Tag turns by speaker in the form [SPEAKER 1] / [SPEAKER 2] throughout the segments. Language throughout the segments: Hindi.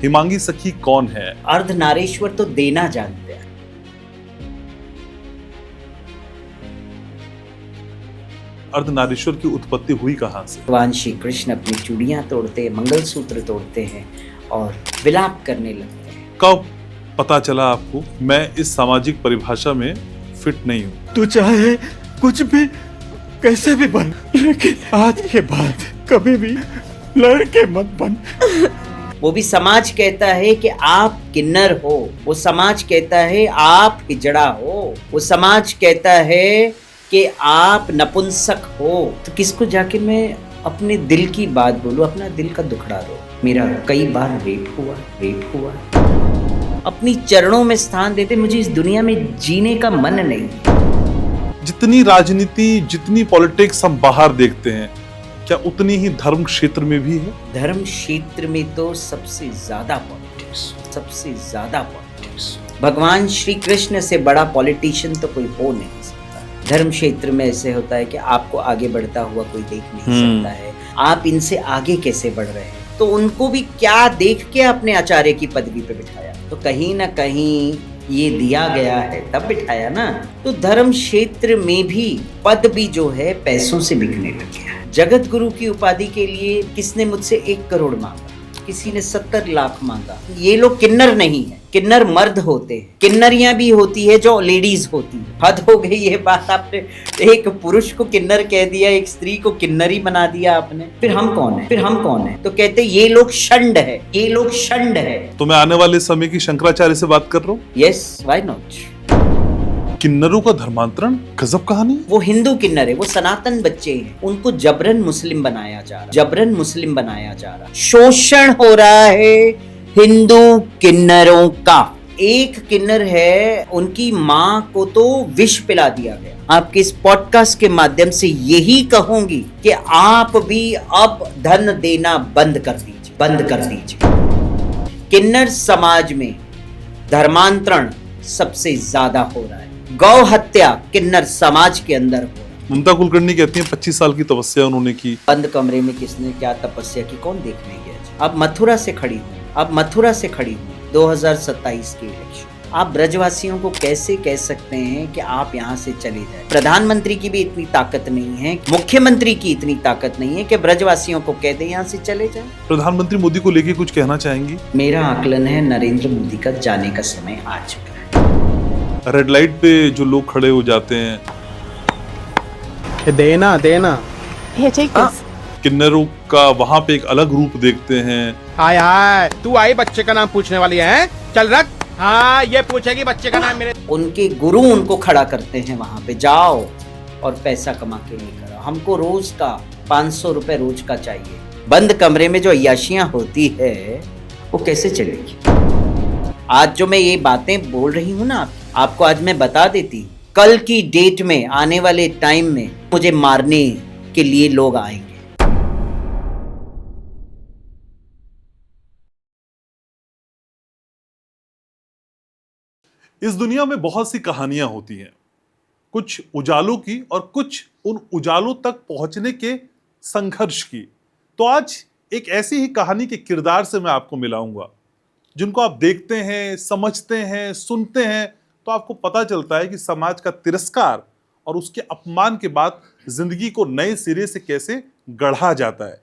[SPEAKER 1] हिमांगी सखी कौन है?
[SPEAKER 2] अर्धनारीश्वर तो देना जानते हैं।
[SPEAKER 1] अर्धनारीश्वर की उत्पत्ति हुई कहाँ से?
[SPEAKER 2] भगवान श्री कृष्ण अपनी चूड़ियां तोड़ते हैं, मंगलसूत्र तोड़ते हैं और विलाप करने लगते हैं।
[SPEAKER 1] कब पता चला आपको मैं इस सामाजिक परिभाषा में फिट नहीं हूँ?
[SPEAKER 3] तू चाहे कुछ भी कैसे भी बन, लेकिन आज के बाद कभी भी लड़के मत बन।
[SPEAKER 2] वो भी समाज कहता है कि आप किन्नर हो, वो समाज कहता है आप हिजड़ा हो, वो समाज कहता है कि आप नपुंसक हो। तो किसको जाके मैं अपने दिल की बात बोलूं, अपना दिल का दुखड़ा रो। मेरा कई बार रेप हुआ। अपनी चरणों में स्थान देते, मुझे इस दुनिया में जीने का मन नहीं।
[SPEAKER 1] जितनी राजनीति, जितनी पॉलिटिक्स हम बाहर देखते हैं, क्या उतनी ही धर्म क्षेत्र में भी है?
[SPEAKER 2] धर्म क्षेत्र में तो सबसे ज्यादा पॉलिटिक्स। भगवान श्री कृष्ण से बड़ा पॉलिटिशियन तो कोई हो नहीं सकता। धर्म क्षेत्र में ऐसे होता है कि आपको आगे बढ़ता हुआ कोई देख नहीं सकता है। आप इनसे आगे कैसे बढ़ रहे हैं? तो उनको भी क्या देख के अपने आचार्य की पदवी पे बिठाया? तो कहीं ना कहीं ये दिया गया है तब बिठाया ना। तो धर्म क्षेत्र में भी पद भी जो है पैसों से बिकने लग गया है। जगत गुरु की उपाधि के लिए किसने मुझसे 1 करोड़ मांगा, किसी ने 70 लाख मांगा। ये लोग किन्नर नहीं है, किन्नर मर्द होते हैं। किन्नरियां भी होती है जो लेडीज होती है। हद हो गई ये बात, आपने एक पुरुष को किन्नर कह दिया, एक स्त्री को किन्नरी बना दिया आपने। फिर हम कौन है? तो कहते ये लोग षंड है।
[SPEAKER 1] तो मैं आने वाले समय की शंकराचार्य से बात कर रहा हूँ।
[SPEAKER 2] Yes, why not.
[SPEAKER 1] किन्नरों का धर्मांतरण, गजब कहानी।
[SPEAKER 2] वो हिंदू किन्नर है, वो सनातन बच्चे हैं, उनको जबरन मुस्लिम बनाया जा रहा। शोषण हो रहा है हिंदू किन्नरों का। एक किन्नर है, उनकी माँ को तो विष पिला दिया गया। आपके इस पॉडकास्ट के माध्यम से यही कहूंगी कि आप भी अब धन देना बंद कर दीजिए। किन्नर समाज में धर्मांतरण सबसे ज्यादा हो रहा है। गौ हत्या किन्नर समाज के अंदर हो रहा है।
[SPEAKER 1] ममता कुलकर्णी कहती हैं 25 साल की तपस्या उन्होंने की।
[SPEAKER 2] बंद कमरे में किसने क्या तपस्या की, कौन देखने गया? अब मथुरा से खड़ी हूँ 2027 के इलेक्शन। आप ब्रजवासियों को कैसे कह सकते हैं कि आप यहाँ से चले जाए? प्रधानमंत्री की भी इतनी ताकत नहीं है, मुख्यमंत्री की इतनी ताकत नहीं है कि ब्रजवासियों को कह दे यहाँ से चले जाए।
[SPEAKER 1] प्रधानमंत्री मोदी को लेके कुछ कहना चाहेंगी?
[SPEAKER 2] मेरा आकलन है नरेंद्र मोदी का जाने का समय आ चुका है।
[SPEAKER 1] रेड लाइट पे जो लोग खड़े हो जाते हैं,
[SPEAKER 3] देना
[SPEAKER 4] Here, take this.
[SPEAKER 1] किन्नरों का वहां पे एक अलग रूप देखते हैं।
[SPEAKER 3] हाय तू आई बच्चे का नाम पूछने वाली है? चल रख। हाँ, ये पूछेगी बच्चे का नाम मेरे।
[SPEAKER 2] उनके गुरु उनको खड़ा करते हैं, वहां पे जाओ और पैसा कमा के लेकर आओ। हमको रोज का 500 रुपए रोज का चाहिए। बंद कमरे में जो अय्याशियां होती है वो कैसे चलेगी? आज जो मैं ये बातें बोल रही हूँ ना, आपको आज मैं बता देती, कल की डेट में, आने वाले टाइम में मुझे मारने के लिए लोग आएंगे।
[SPEAKER 1] इस दुनिया में बहुत सी कहानियां होती हैं, कुछ उजालों की और कुछ उन उजालों तक पहुंचने के संघर्ष की। तो आज एक ऐसी ही कहानी के किरदार से मैं आपको मिलाऊंगा, जिनको आप देखते हैं, समझते हैं, सुनते हैं तो आपको पता चलता है कि समाज का तिरस्कार और उसके अपमान के बाद जिंदगी को नए सिरे से कैसे गढ़ा जाता है।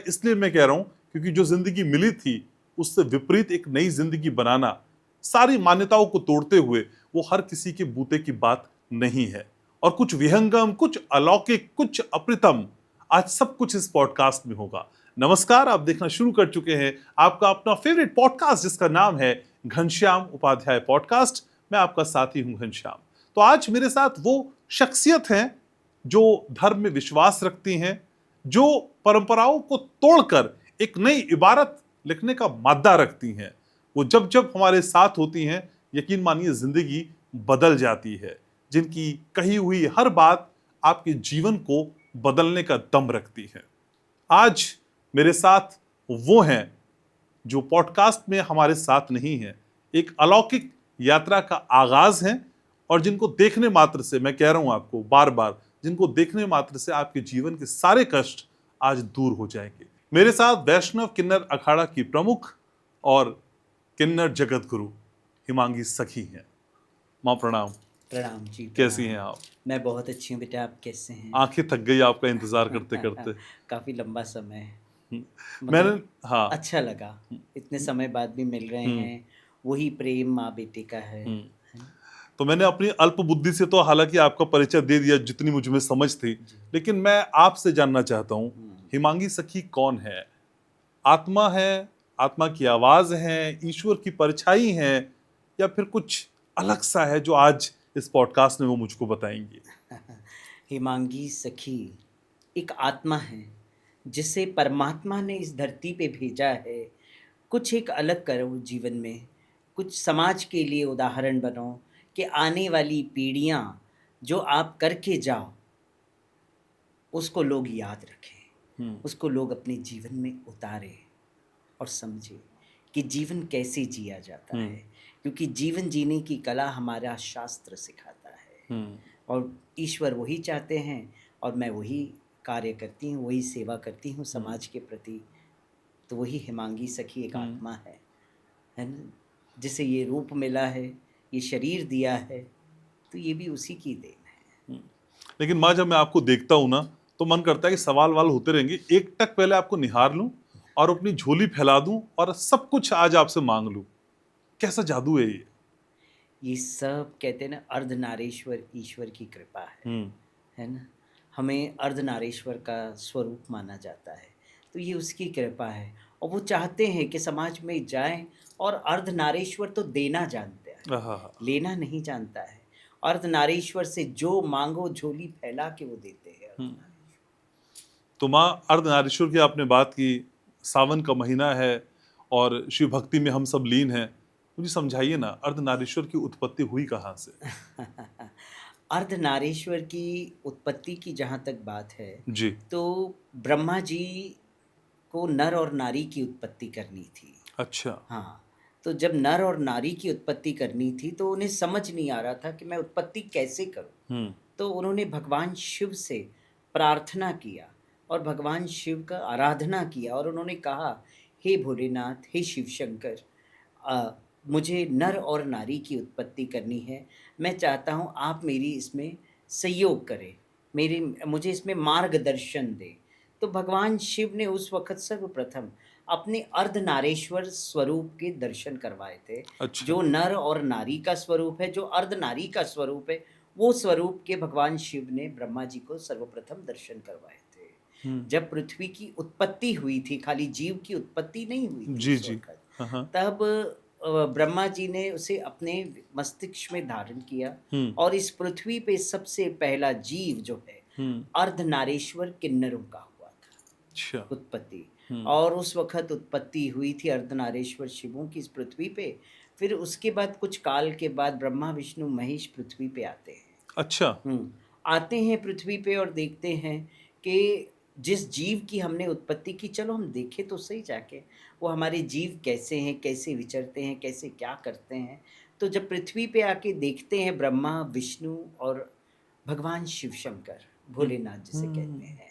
[SPEAKER 1] इसलिए मैं कह रहा हूं क्योंकि जो जिंदगी मिली थी उससे विपरीत एक नई जिंदगी बनाना, सारी मान्यताओं को तोड़ते हुए, वो हर किसी के बूते की बात नहीं है। और कुछ विहंगम, कुछ अलौकिक, कुछ अप्रतिम, आज सब कुछ इस पॉडकास्ट में होगा। नमस्कार, आप देखना शुरू कर चुके हैं आपका अपना फेवरेट पॉडकास्ट जिसका नाम है घनश्याम उपाध्याय पॉडकास्ट। मैं आपका साथी हूं घनश्याम। तो आज मेरे साथ वो शख्सियत हैं जो धर्म में विश्वास रखती हैं, जो परंपराओं को तोड़कर एक नई इबारत लिखने का मादा रखती हैं। वो जब जब हमारे साथ होती हैं, यकीन मानिए जिंदगी बदल जाती है। जिनकी कही हुई हर बात आपके जीवन को बदलने का दम रखती है। आज मेरे साथ वो हैं जो पॉडकास्ट में हमारे साथ नहीं हैं, एक अलौकिक यात्रा का आगाज है और जिनको देखने मात्र से, मैं कह रहा हूं आपको बार बार, जिनको देखने मात्र से आपके जीवन के सारे कष्ट आज दूर हो जाएंगे। मेरे साथ वैष्णव किन्नर अखाड़ा की प्रमुख और किन्नर जगत गुरु हिमांगी सखी हैं। माँ प्रणाम।
[SPEAKER 2] प्रणाम जी।
[SPEAKER 1] कैसी
[SPEAKER 2] प्रणाम।
[SPEAKER 1] हैं आप?
[SPEAKER 2] मैं बहुत अच्छी हूँ बेटा, आप कैसे हैं?
[SPEAKER 1] आंखें थक गई आपका इंतजार करते करते।
[SPEAKER 2] काफी लंबा समय,
[SPEAKER 1] मैंने
[SPEAKER 2] मतलब
[SPEAKER 1] हाँ
[SPEAKER 2] अच्छा लगा, इतने समय बाद भी मिल रहे हैं। वही प्रेम माँ बेटे का है ना?
[SPEAKER 1] तो मैंने अपनी अल्प बुद्धि से तो हालांकि आपका परिचय दे दिया जितनी मुझ में समझ थी,
[SPEAKER 2] जी।
[SPEAKER 1] लेकिन मैं आपसे जानना चाहता हूँ हिमांगी सखी कौन है? आत्मा है, आत्मा की आवाज है, ईश्वर की परछाई है, या फिर कुछ अलग सा है जो आज इस पॉडकास्ट में वो मुझको बताएंगे?
[SPEAKER 2] हिमांगी सखी एक आत्मा है जिसे परमात्मा ने इस धरती पे भेजा है। कुछ एक अलग करो जीवन में, कुछ समाज के लिए उदाहरण बनो कि आने वाली पीढ़ियाँ जो आप करके जाओ उसको लोग याद रखें, उसको लोग अपने जीवन में उतारें और समझें कि जीवन कैसे जिया जाता है, क्योंकि जीवन जीने की कला हमारा शास्त्र सिखाता है। और ईश्वर वही चाहते हैं और मैं वही कार्य करती हूँ, वही सेवा करती हूँ समाज के प्रति। तो वही हिमांगी सखी एक आत्मा है ना, जिसे ये रूप मिला है, ये शरीर दिया है, तो ये भी उसी की देन है।
[SPEAKER 1] लेकिन माँ, जब मैं आपको देखता हूँ ना तो मन करता है कि सवाल वाल होते रहेंगे, एक टक पहले आपको निहार लूं और अपनी झोली फैला दूं और सब कुछ आज आपसे मांग लूं। कैसा जादू है ये?
[SPEAKER 2] ये सब कहते हैं ना, अर्धनारीश्वर ईश्वर की कृपा है ना। हमें अर्धनारीश्वर का स्वरूप माना जाता है, तो ये उसकी कृपा है। और वो चाहते हैं कि समाज में जाएं, और अर्धनारीश्वर तो देना जानता है,
[SPEAKER 1] आहा।
[SPEAKER 2] लेना नहीं जानता है। अर्धनारीश्वर से जो मांगो झोली फैला के वो देते हैं अर्धनारीश्वर।
[SPEAKER 1] तो माँ, अर्धनारीश्वर की आपने बात की, सावन का महीना है और शिव भक्ति में हम सब लीन हैं। मुझे समझाइए ना, अर्धनारीश्वर की उत्पत्ति हुई कहाँ से?
[SPEAKER 2] अर्धनारीश्वर की उत्पत्ति की जहाँ तक बात है,
[SPEAKER 1] जी।
[SPEAKER 2] तो ब्रह्मा जी को नर और नारी की उत्पत्ति करनी थी।
[SPEAKER 1] अच्छा।
[SPEAKER 2] हाँ, तो जब नर और नारी की उत्पत्ति करनी थी तो उन्हें समझ नहीं आ रहा था कि मैं उत्पत्ति कैसे करूं। तो उन्होंने भगवान शिव से प्रार्थना किया और भगवान शिव का आराधना किया, और उन्होंने कहा, हे भोलेनाथ, हे शिव शंकर, मुझे नर और नारी की उत्पत्ति करनी है। मैं चाहता हूँ आप मेरी इसमें सहयोग करें, मुझे इसमें मार्गदर्शन दें। तो भगवान शिव ने उस वक़्त सर्वप्रथम अपने अर्धनारीश्वर स्वरूप के दर्शन करवाए थे।
[SPEAKER 1] अच्छा।
[SPEAKER 2] जो नर और नारी का स्वरूप है, जो अर्धनारी का स्वरूप है, वो स्वरूप के भगवान शिव ने ब्रह्मा जी को सर्वप्रथम दर्शन करवाए थे। जब पृथ्वी की उत्पत्ति हुई थी, खाली जीव की उत्पत्ति नहीं हुई थी
[SPEAKER 1] जी
[SPEAKER 2] उस
[SPEAKER 1] जी।
[SPEAKER 2] वक़्त,
[SPEAKER 1] हाँ।
[SPEAKER 2] तब ब्रह्मा जी ने उसे अपने मस्तिष्क में धारण किया, और इस पृथ्वी पे सबसे पहला जीव जो है अर्धनारीश्वर किन्नरों का हुआ था।
[SPEAKER 1] अच्छा।
[SPEAKER 2] उत्पत्ति। और उस वक़्त उत्पत्ति हुई थी अर्धनारीश्वर शिवों की इस पृथ्वी पे। फिर उसके बाद कुछ काल के बाद ब्रह्मा विष्णु महेश पृथ्वी पे आते हैं।
[SPEAKER 1] अच्छा।
[SPEAKER 2] आते हैं पृथ्वी पे और देखते हैं कि जिस जीव की हमने उत्पत्ति की, चलो हम देखें तो सही जाके वो हमारे जीव कैसे हैं, कैसे विचरते हैं, कैसे क्या करते हैं। तो जब पृथ्वी पे आके देखते हैं ब्रह्मा विष्णु और भगवान शिव शंकर, भोलेनाथ जिसे कहते हैं,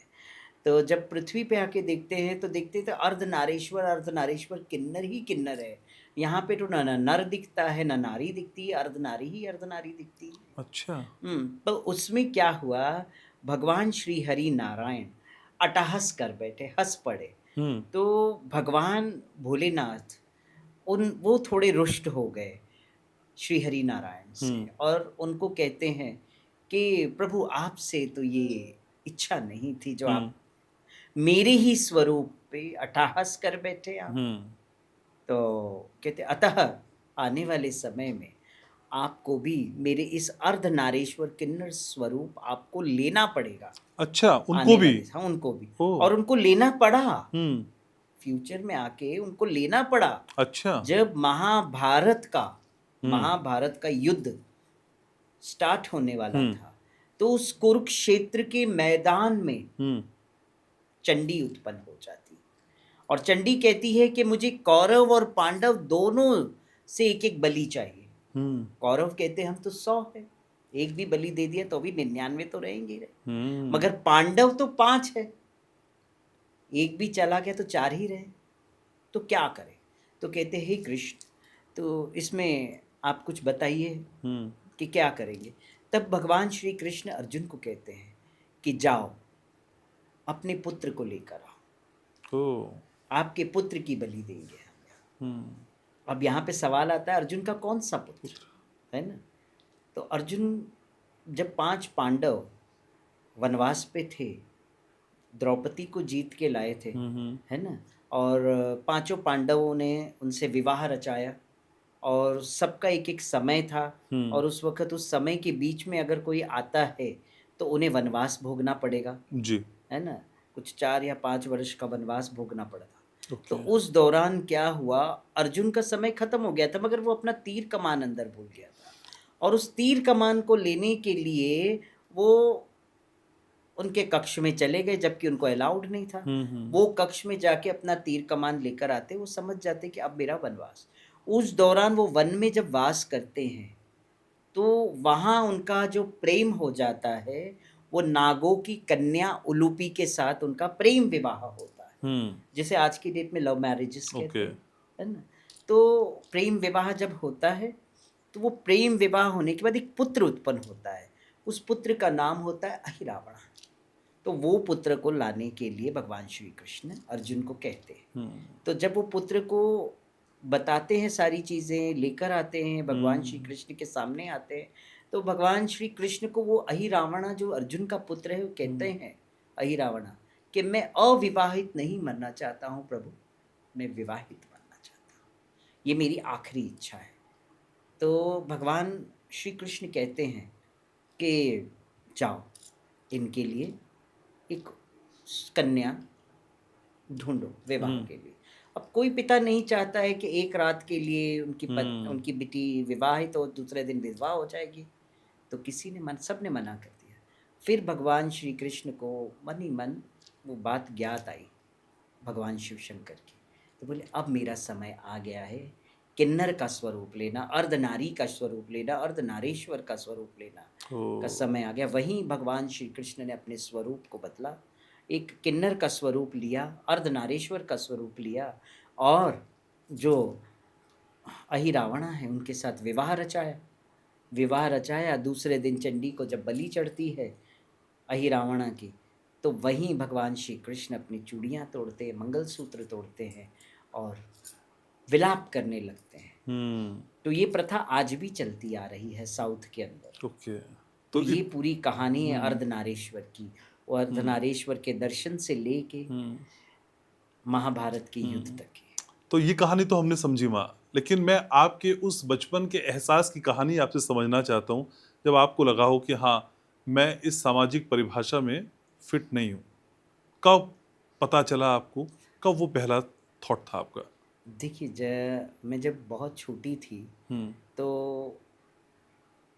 [SPEAKER 2] तो जब पृथ्वी पे आके देखते हैं तो देखते थे अर्धनारीश्वर किन्नर ही किन्नर है। यहाँ पे तो न नर दिखता है, न नारी दिखती है, अर्धनारी ही अर्धनारी दिखती है।
[SPEAKER 1] अच्छा।
[SPEAKER 2] तो उसमें क्या हुआ, भगवान श्री हरि नारायण अट्टहास कर बैठे, हंस पड़े। तो भगवान भोलेनाथ वो थोड़े रुष्ट हो गए श्री हरि नारायण से, और उनको कहते हैं कि प्रभु, आपसे तो ये इच्छा नहीं थी जो आप मेरे ही स्वरूप पे अट्टहास कर बैठे आप। तो कहते, अतः आने वाले समय में आपको भी मेरे इस अर्धनारीश्वर किन्नर स्वरूप आपको लेना पड़ेगा।
[SPEAKER 1] अच्छा, उनको भी?
[SPEAKER 2] हाँ, उनको भी। और उनको लेना पड़ा, फ्यूचर में आके उनको लेना पड़ा।
[SPEAKER 1] अच्छा।
[SPEAKER 2] जब महाभारत का युद्ध स्टार्ट होने वाला था, तो उस कुरुक्षेत्र के मैदान में चंडी उत्पन्न हो जाती, और चंडी कहती है कि मुझे कौरव और पांडव दोनों से एक एक बलि चाहिए। कौरव कहते हम तो 100 है, एक भी बलि दे दिया तो भी 99 तो रहेंगे रहे। मगर पांडव तो 5 है, एक भी चला गया तो 4 ही रहे, तो क्या करें। तो कहते हे कृष्ण, तो इसमें आप कुछ बताइए
[SPEAKER 1] हम्म
[SPEAKER 2] कि क्या करेंगे। तब भगवान श्री कृष्ण अर्जुन को कहते हैं कि जाओ अपने पुत्र को लेकर आओ,
[SPEAKER 1] ओ
[SPEAKER 2] आपके पुत्र की बलि देंगे हम।
[SPEAKER 1] हम्म
[SPEAKER 2] अब यहाँ पे सवाल आता है, अर्जुन का कौन सा पुत्र, है ना। तो अर्जुन, जब 5 पांडव वनवास पे थे, द्रौपदी को जीत के लाए थे, है ना, और पांचों पांडवों ने उनसे विवाह रचाया, और सबका एक एक समय था, और उस वक्त उस समय के बीच में अगर कोई आता है तो उन्हें वनवास भोगना पड़ेगा,
[SPEAKER 1] जी
[SPEAKER 2] है ना। कुछ 4 या 5 वर्ष का वनवास भोगना पड़ा था। तो
[SPEAKER 1] ओके
[SPEAKER 2] उस दौरान क्या हुआ, अर्जुन का समय खत्म हो गया था, मगर वो अपना तीर कमान अंदर भूल गया था, और उस तीर कमान को लेने के लिए वो उनके कक्ष में चले गए, जबकि उनको अलाउड नहीं था। वो कक्ष में जाके अपना तीर कमान लेकर आते, वो समझ जाते कि अब मेरा वनवास। उस दौरान वो वन में जब वास करते हैं तो वहाँ उनका जो प्रेम हो जाता है, वो नागों की कन्या उलूपी के साथ उनका प्रेम विवाह होता है, जिसे आज की डेट में लव मैरिजेस कहते
[SPEAKER 1] ओके
[SPEAKER 2] हैं, है ना। तो प्रेम विवाह जब होता है तो वो प्रेम विवाह होने के बाद एक पुत्र उत्पन्न होता है, उस पुत्र का नाम होता है अहिरावण। तो वो पुत्र को लाने के लिए भगवान श्री कृष्ण अर्जुन को कहते हैं। तो जब वो पुत्र को बताते हैं, सारी चीज़ें लेकर आते हैं, भगवान श्री कृष्ण के सामने आते हैं, तो भगवान श्री कृष्ण को वो अहिरावणा, जो अर्जुन का पुत्र है, वो कहते हैं अहिरावणा कि मैं अविवाहित नहीं मरना चाहता हूँ प्रभु, मैं विवाहित मरना चाहता हूँ, ये मेरी आखिरी इच्छा है। तो भगवान श्री कृष्ण कहते हैं कि जाओ इनके लिए एक कन्या ढूंढो विवाह के लिए। अब कोई पिता नहीं चाहता है कि एक रात के लिए उनकी बेटी विवाहित हो, दूसरे दिन विधवा हो जाएगी। तो किसी ने सबने मना कर दिया। फिर भगवान श्री कृष्ण को मन ही मन वो बात ज्ञात आई भगवान शिव शंकर की, तो बोले अब मेरा समय आ गया है किन्नर का स्वरूप लेना, अर्धनारी का स्वरूप लेना, अर्धनारीश्वर का स्वरूप लेना का समय आ गया। वहीं भगवान श्री कृष्ण ने अपने स्वरूप को बदला, एक किन्नर का स्वरूप लिया, अर्धनारीश्वर का स्वरूप लिया, और जो अहिरावणा है उनके साथ विवाह रचाया। दूसरे दिन चंडी को जब बलि चढ़ती है अहिरावणा की, तो वहीं भगवान श्री कृष्ण अपनी चूड़ियाँ तोड़ते हैं, मंगलसूत्र तोड़ते हैं और विलाप करने लगते हैं। तो ये प्रथा आज भी चलती आ रही है साउथ के अंदर।
[SPEAKER 1] ओके
[SPEAKER 2] तो ये पूरी कहानी है अर्धनारीश्वर की, और अर्धनारीश्वर के दर्शन से लेके महाभारत के युद्ध तक की।
[SPEAKER 1] तो ये कहानी तो हमने समझी माँ, लेकिन मैं आपके उस बचपन के एहसास की कहानी आपसे समझना चाहता हूँ, जब आपको लगा हो कि हाँ मैं इस सामाजिक परिभाषा में फिट नहीं हूँ। कब पता चला आपको, कब वो पहला थॉट था आपका?
[SPEAKER 2] देखिए, मैं जब बहुत छोटी थी तो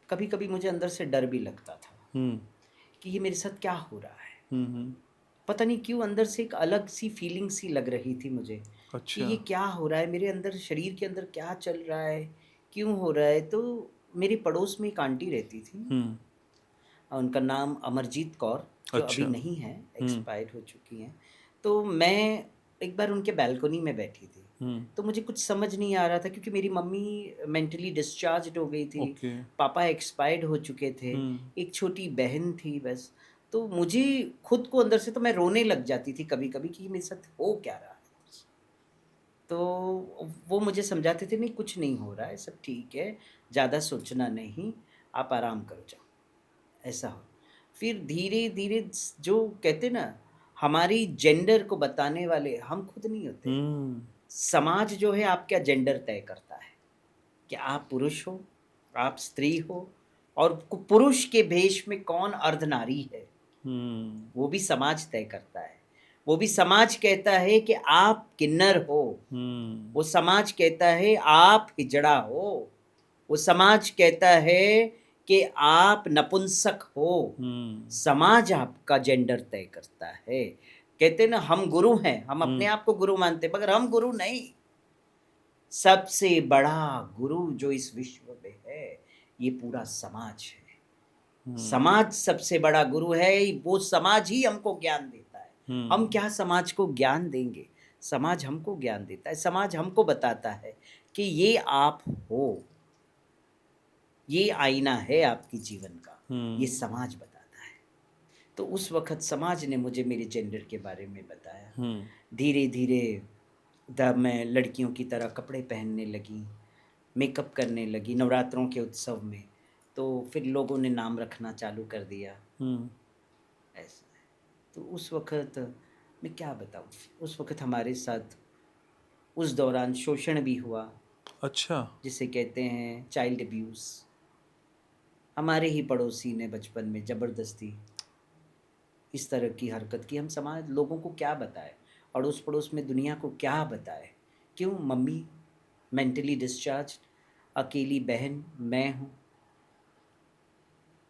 [SPEAKER 2] कभी कभी मुझे अंदर से डर भी लगता था कि ये मेरे साथ क्या हो रहा है। पता नहीं क्यों अंदर से एक अलग सी फीलिंग सी लग रही थी मुझे।
[SPEAKER 1] अच्छा।
[SPEAKER 2] कि ये क्या हो रहा है मेरे अंदर, शरीर के अंदर क्या चल रहा है, क्यों हो रहा है। तो मेरे पड़ोस में एक आंटी रहती थी, उनका नाम अमरजीत कौर, जो
[SPEAKER 1] अच्छा।
[SPEAKER 2] अभी नहीं है, एक्सपायर हो चुकी हैं। तो मैं एक बार उनके बैल्कनी में बैठी थी, तो मुझे कुछ समझ नहीं आ रहा था, क्योंकि मेरी मम्मी मेंटली डिस्चार्ज हो गई थी,
[SPEAKER 1] ओके।
[SPEAKER 2] पापा एक्सपायर्ड हो चुके थे, एक छोटी बहन थी बस। तो मुझे खुद को अंदर से, तो मैं रोने लग जाती थी कभी कभी कि मेरे साथ हो क्या रहा है। तो वो मुझे समझाते थे नहीं कुछ नहीं हो रहा है, सब ठीक है, ज़्यादा सोचना नहीं, आप आराम करो, जाओ, ऐसा हो। फिर धीरे धीरे जो कहते ना, हमारी जेंडर को बताने वाले हम खुद नहीं होते। समाज जो है आपका जेंडर तय करता है कि आप पुरुष हो, आप स्त्री हो, और पुरुष के भेष में कौन अर्धनारी है वो भी समाज तय करता है। वो भी समाज कहता है कि आप किन्नर हो, वो समाज कहता है आप हिजड़ा हो, वो समाज कहता है कि आप नपुंसक हो। समाज आपका जेंडर तय करता है। कहते ना हम गुरु हैं, हम अपने आप को गुरु मानते, मगर हम गुरु नहीं। सबसे बड़ा गुरु जो इस विश्व में है ये पूरा समाज है। समाज सबसे बड़ा गुरु है, वो समाज ही हमको ज्ञान देता है। हम क्या समाज को ज्ञान देंगे? समाज हमको ज्ञान देता है, समाज हमको बताता है कि ये आप हो, ये आईना है आपके जीवन का, ये समाज बताता है। तो उस वक़्त समाज ने मुझे मेरे जेंडर के बारे में बताया। धीरे-धीरे मैं लड़कियों की तरह कपड़े पहनने लगी, मेकअप करने लगी नवरात्रों के उत्सव में, तो फिर लोगों ने नाम रखना चालू कर दिया। ऐसा है। तो उस वक़्त मैं क्या बताऊँ, उस वक़्त हमारे साथ उस दौरान शोषण भी हुआ,
[SPEAKER 1] अच्छा।
[SPEAKER 2] जिसे कहते हैं चाइल्ड अब्यूज़। हमारे ही पड़ोसी ने बचपन में ज़बरदस्ती इस तरह की हरकत की। हम समाज लोगों को क्या बताएं, अड़ोस पड़ोस में दुनिया को क्या बताएं? क्यों मम्मी मेंटली डिस्चार्ज, अकेली बहन मैं हूँ,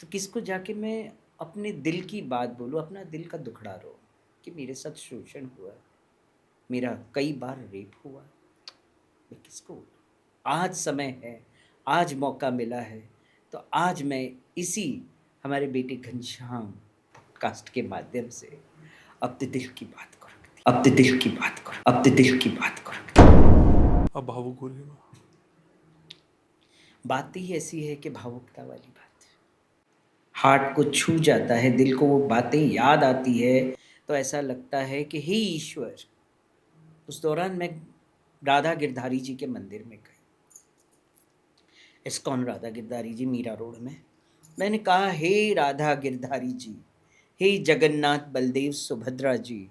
[SPEAKER 2] तो किसको जाके मैं अपने दिल की बात बोलूँ, अपना दिल का दुखड़ा रो कि मेरे साथ शोषण हुआ, मेरा कई बार रेप हुआ, मैं किसको बोलूँ? आज समय है, आज मौका मिला है, तो आज मैं इसी हमारे बेटे घनश्याम पॉडकास्ट के माध्यम से अपने दिल की बात को रख दी, अपने दिल की बात को, अपने दिल की बात को रख दी।
[SPEAKER 1] अब भावुक हो रही है।
[SPEAKER 2] बात ही ऐसी है कि भावुकता वाली बात हार्ट को छू जाता है, दिल को वो बातें याद आती है, तो ऐसा लगता है कि हे ईश्वर। उस दौरान मैं राधा गिरधारी जी के मंदिर में गई, इस्कॉन राधा गिरधारी जी, मीरा रोड में। मैंने कहा, हे राधा गिरधारी जी, हे जगन्नाथ बलदेव सुभद्रा जी,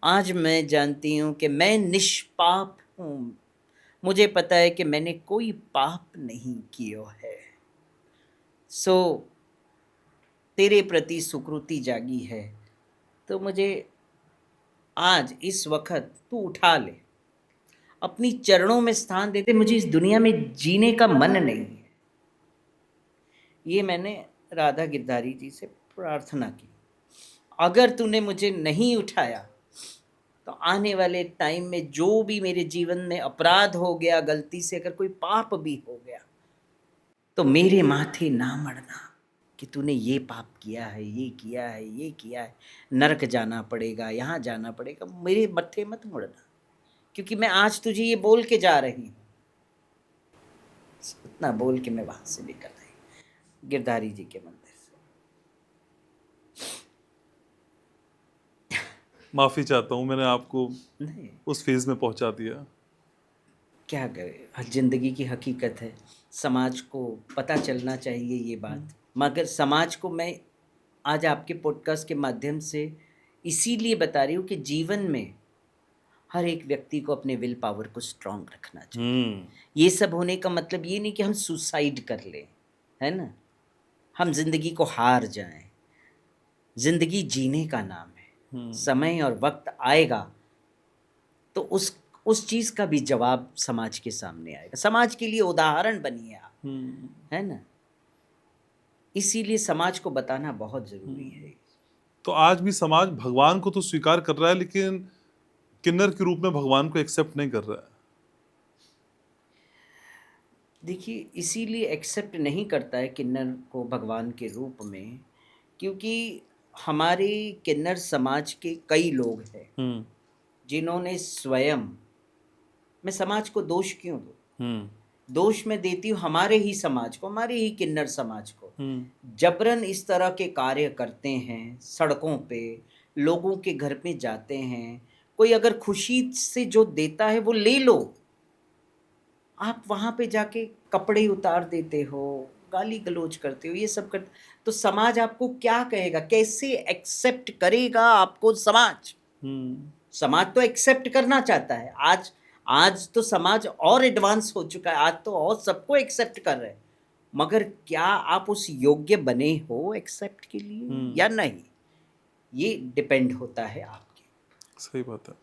[SPEAKER 2] आज मैं जानती हूँ कि मैं निष्पाप हूँ, मुझे पता है कि मैंने कोई पाप नहीं किया है, सो तेरे प्रति सुकृति जागी है, तो मुझे आज इस वक्त तू उठा ले, अपनी चरणों में स्थान देते, मुझे इस दुनिया में जीने का मन नहीं है। ये मैंने राधा गिरधारी जी से प्रार्थना की। अगर तूने मुझे नहीं उठाया तो आने वाले टाइम में जो भी मेरे जीवन में अपराध हो गया, गलती से अगर कोई पाप भी हो गया, तो मेरे माथे ना मरना कि तूने ये पाप किया है, ये किया है, ये किया है, नरक जाना पड़ेगा, यहाँ जाना पड़ेगा, मेरे मत्थे मत मुड़ना, क्योंकि मैं आज तुझे ये बोल के जा रही हूँ। इतना बोल के मैं वहाँ से निकल आई गिरधारी जी के मंदिर से।
[SPEAKER 1] माफी चाहता हूँ, मैंने आपको
[SPEAKER 2] नहीं,
[SPEAKER 1] उस फेज में पहुंचा दिया।
[SPEAKER 2] क्या करे, जिंदगी की हकीकत है, समाज को पता चलना चाहिए ये बात। मगर समाज को मैं आज आपके पॉडकास्ट के माध्यम से इसीलिए बता रही हूँ कि जीवन में हर एक व्यक्ति को अपने विल पावर को स्ट्रांग रखना चाहिए। ये सब होने का मतलब ये नहीं कि हम सुसाइड कर लें, है ना, हम जिंदगी को हार जाएं। जिंदगी जीने का नाम है, समय और वक्त आएगा तो उस चीज का भी जवाब समाज के सामने आएगा। समाज के लिए उदाहरण बनिए आप, है ना, इसीलिए समाज को बताना बहुत जरूरी है।
[SPEAKER 1] तो आज भी समाज भगवान को तो स्वीकार कर रहा है, लेकिन किन्नर के रूप में भगवान को एक्सेप्ट नहीं कर रहा है।
[SPEAKER 2] देखिए, इसीलिए एक्सेप्ट नहीं करता है किन्नर को भगवान के रूप में, क्योंकि हमारे किन्नर समाज के कई लोग हैं जिन्होंने स्वयं, मैं समाज को दोष क्यों दूं, दोष मैं देती हूँ हमारे ही समाज को, हमारे ही किन्नर समाज को। जबरन इस तरह के कार्य करते हैं, सड़कों पे लोगों के घर में जाते हैं, कोई अगर खुशी से जो देता है वो ले लो, आप वहाँ पे जाके कपड़े उतार देते हो, गाली गलौज करते हो, ये सब करते, तो समाज आपको क्या कहेगा, कैसे एक्सेप्ट करेगा आपको समाज? समाज तो एक्सेप्ट करना चाहता है। आज तो समाज और एडवांस हो चुका है, आज तो और सबको एक्सेप्ट कर रहे हैं, मगर क्या आप उस योग्य बने हो एक्सेप्ट के लिए या नहीं, ये डिपेंड होता है आपके।
[SPEAKER 1] सही बात है।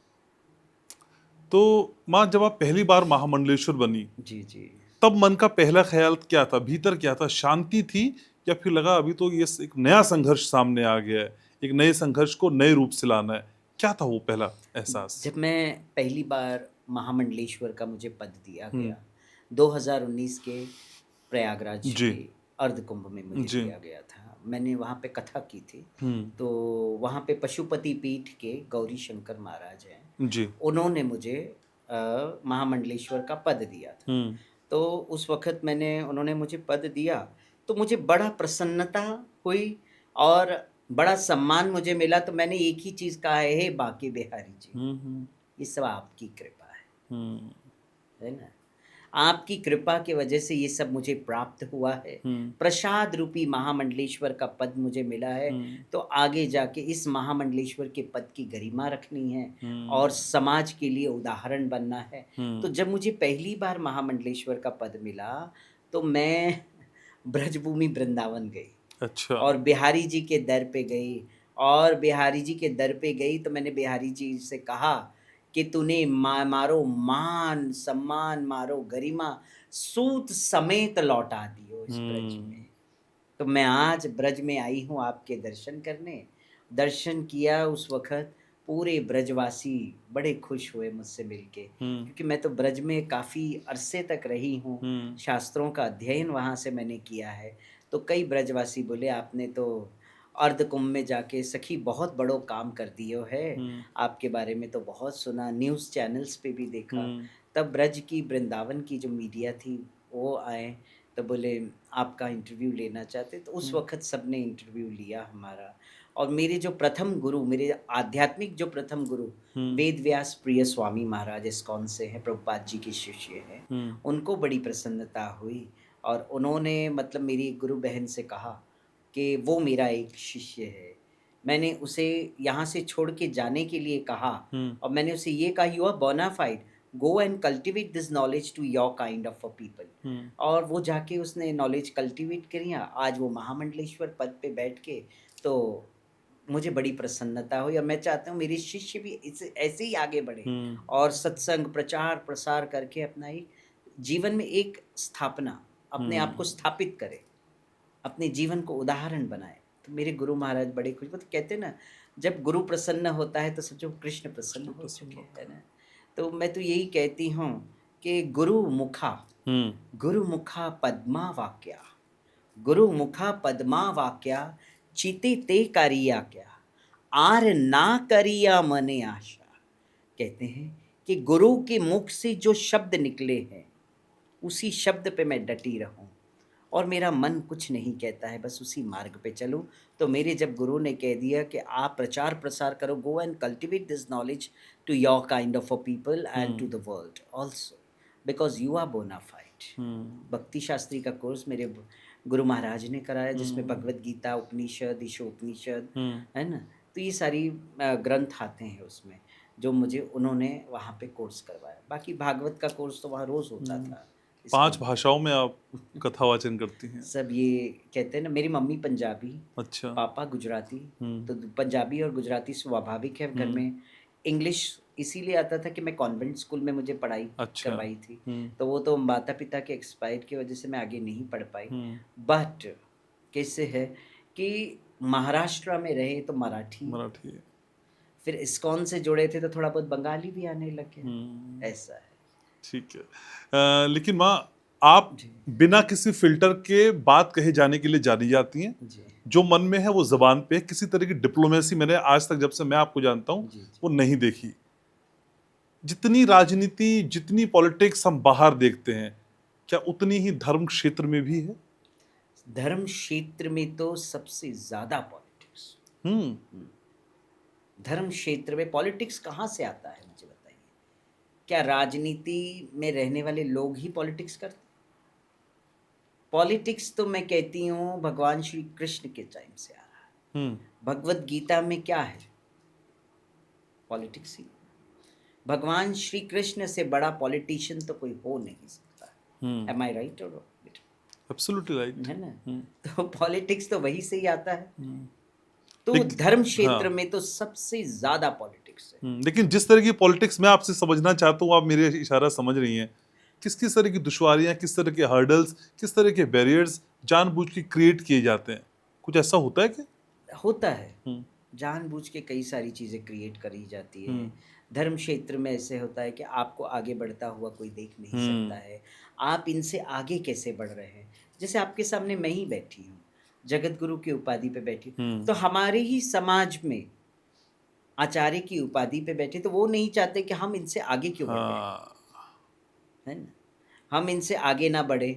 [SPEAKER 1] तो माँ, जब आप पहली बार महामंडलेश्वर बनी,
[SPEAKER 2] जी जी,
[SPEAKER 1] तब मन का पहला ख्याल क्या था, भीतर क्या था, शांति थी या फिर लगा अभी तो ये एक नया संघर्ष सामने आ गया है, एक नए संघर्ष को नए रूप से लाना है? क्या था वो पहला एहसास?
[SPEAKER 2] जब मैं पहली बार महामंडलेश्वर का मुझे पद दिया गया 2019 के प्रयागराज के अर्ध कुंभ में मुझे दिया गया था, मैंने वहाँ पे कथा की थी। तो वहाँ पे पशुपति पीठ के गौरी शंकर महाराज हैं,
[SPEAKER 1] जी।
[SPEAKER 2] उन्होंने मुझे महामंडलेश्वर का पद दिया था। तो उस वक़्त उन्होंने मुझे पद दिया, तो मुझे बड़ा प्रसन्नता हुई और बड़ा सम्मान मुझे मिला। तो मैंने एक ही चीज़ कहा है, हे बांके बिहारी जी, ये सब आपकी कृपा है ना? आपकी कृपा की वजह से ये सब मुझे प्राप्त हुआ है। प्रसाद रूपी महामंडलेश्वर का पद मुझे मिला है। तो आगे जाके इस महामंडलेश्वर के पद की गरिमा रखनी है और समाज के लिए उदाहरण बनना है। तो जब मुझे पहली बार महामंडलेश्वर का पद मिला, तो मैं ब्रजभूमि वृंदावन गई
[SPEAKER 1] अच्छा।
[SPEAKER 2] और बिहारी जी के दर पे गई। और बिहारी जी के दर पे गई तो मैंने बिहारी जी से कहा कि तूने मारो मान सम्मान, मारो गरिमा, सूत समेत लौटा दियो इस ब्रज में। तो मैं आज ब्रज में आई हूँ आपके दर्शन करने। दर्शन किया उस वक़्त, पूरे ब्रजवासी बड़े खुश हुए मुझसे मिलके, क्योंकि मैं तो ब्रज में काफ़ी अरसे तक रही हूँ, शास्त्रों का अध्ययन वहाँ से मैंने किया है। तो कई ब्रजवासी बोले, आपने तो अर्ध कुंभ में जाके सखी बहुत बड़ो काम कर दियो है, आपके बारे में तो बहुत सुना, न्यूज़ चैनल्स पे भी देखा। तब ब्रज की वृंदावन की जो मीडिया थी वो आए, तो बोले आपका इंटरव्यू लेना चाहते। तो उस वक़्त सबने इंटरव्यू लिया हमारा। और मेरे जो प्रथम गुरु, मेरे आध्यात्मिक जो प्रथम गुरु वेद व्यास प्रिय स्वामी महाराज इस्कॉन से हैं, प्रभुपाद जी के शिष्य हैं, उनको बड़ी प्रसन्नता हुई और उन्होंने मतलब मेरी एक गुरु बहन से कहा कि वो मेरा एक शिष्य है। मैंने उसे यहाँ से छोड़ के जाने के लिए कहा और मैंने उसे ये कहा, you are bona fide, go and cultivate this knowledge to your kind of a people. और वो जाके उसने नॉलेज कल्टिवेट करिया। आज वो महामंडलेश्वर पद पे बैठ के, तो मुझे बड़ी प्रसन्नता हुई और मैं चाहता हूँ मेरे शिष्य भी ऐसे ही आगे बढ़े और सत्संग प्रचार प्रसार करके अपना एक जीवन में एक स्थापना, अपने आप को स्थापित करे, अपने जीवन को उदाहरण बनाए। तो मेरे गुरु महाराज बड़े खुश, तो कहते हैं ना, जब गुरु प्रसन्न होता है तो समझो कृष्ण प्रसन्न हो चुके हैं, है ना। तो मैं तो यही कहती हूँ कि गुरु मुखा पद्मा वाक्या, गुरु मुखा पद्मा वाक्या, चिते ते करिया क्या, आर ना करिया मने आशा। कहते हैं कि गुरु के मुख से जो शब्द निकले हैं उसी शब्द पे मैं डटी रहूं और मेरा मन कुछ नहीं कहता है, बस उसी मार्ग पे चलूं। तो मेरे जब गुरु ने कह दिया कि आप प्रचार प्रसार करो, go and cultivate this knowledge to your kind of a people and to the world also, because you are bona fide. Bhakti Shastri का कोर्स मेरे गुरु महाराज ने कराया, जिसमें भगवत गीता, उपनिषद, ईशोपनिषद, है ना। तो ये सारी ग्रंथ आते हैं उसमें, जो मुझे उन्होंने वहाँ पे कोर्स करवाया। बाकी भागवत का कोर्स तो वहाँ रोज़ होता था।
[SPEAKER 1] 5 भाषाओं में आप कथा वाचन करती हैं?
[SPEAKER 2] सब ये कहते हैं ना, मेरी मम्मी पंजाबी,
[SPEAKER 1] अच्छा।
[SPEAKER 2] पापा गुजराती, तो पंजाबी और गुजराती स्वाभाविक है घर में। इंग्लिश इसीलिए आता था कि मैं कॉन्वेंट स्कूल में मुझे पढ़ाई करवाई थी, तो वो तो माता पिता के एक्सपायर की वजह से मैं आगे नहीं पढ़ पाई। बट कैसे है कि महाराष्ट्र में रहे तो मराठी, फिर इस्कॉन से जुड़े थे तो थोड़ा बहुत बंगाली भी आने लगे, ऐसा है।
[SPEAKER 1] ठीक है। लेकिन माँ, आप बिना किसी फिल्टर के बात कहे जाने के लिए जानी जाती हैं। जो मन में है वो जबान पे है। किसी तरह की डिप्लोमेसी मैंने आज तक, जब से मैं आपको जानता हूँ, वो नहीं देखी। जितनी राजनीति, जितनी पॉलिटिक्स हम बाहर देखते हैं, क्या उतनी ही धर्म क्षेत्र में भी है?
[SPEAKER 2] धर्म क्षेत्र में तो सबसे ज्यादा पॉलिटिक्स। धर्म क्षेत्र में पॉलिटिक्स कहाँ से आता है, मुझे बताइए। क्या राजनीति में रहने वाले लोग ही पॉलिटिक्स करते? पॉलिटिक्स तो मैं कहती हूँ भगवान श्री कृष्ण के टाइम से आ रहा है। भगवत गीता में क्या है? पॉलिटिक्स ही। भगवान श्री कृष्ण से बड़ा पॉलिटिशियन तो कोई हो नहीं सकता। Am I right or wrong?
[SPEAKER 1] Absolutely right.
[SPEAKER 2] है ना। तो पॉलिटिक्स तो वही से ही आता है। तो धर्म क्षेत्र में तो सबसे ज्यादा पॉलिटिक्स है।
[SPEAKER 1] लेकिन जिस तरह की पॉलिटिक्स मैं आपसे समझना चाहता हूँ, आप मेरे इशारा समझ रही हैं। किस किस तरह की दुश्वारियां, किस तरह के हर्डल्स, किस तरह के बैरियर्स जानबूझ के क्रिएट किए जाते हैं? कुछ ऐसा होता है क्या?
[SPEAKER 2] होता है। जानबूझ के कई सारी चीजें क्रिएट करी जाती है। धर्म क्षेत्र में ऐसे होता है कि आपको आगे बढ़ता हुआ कोई देख नहीं सकता है। आप इनसे आगे कैसे बढ़ रहे हैं? जैसे आपके सामने मैं ही बैठी हूँ, जगत गुरु की उपाधि पे बैठे,
[SPEAKER 1] हम्म।
[SPEAKER 2] तो हमारे ही समाज में आचार्य की उपाधि पे बैठे, तो वो नहीं चाहते कि हम इनसे आगे क्यों बढ़े,
[SPEAKER 1] हाँ।
[SPEAKER 2] है ना, हम इनसे आगे ना बढ़े।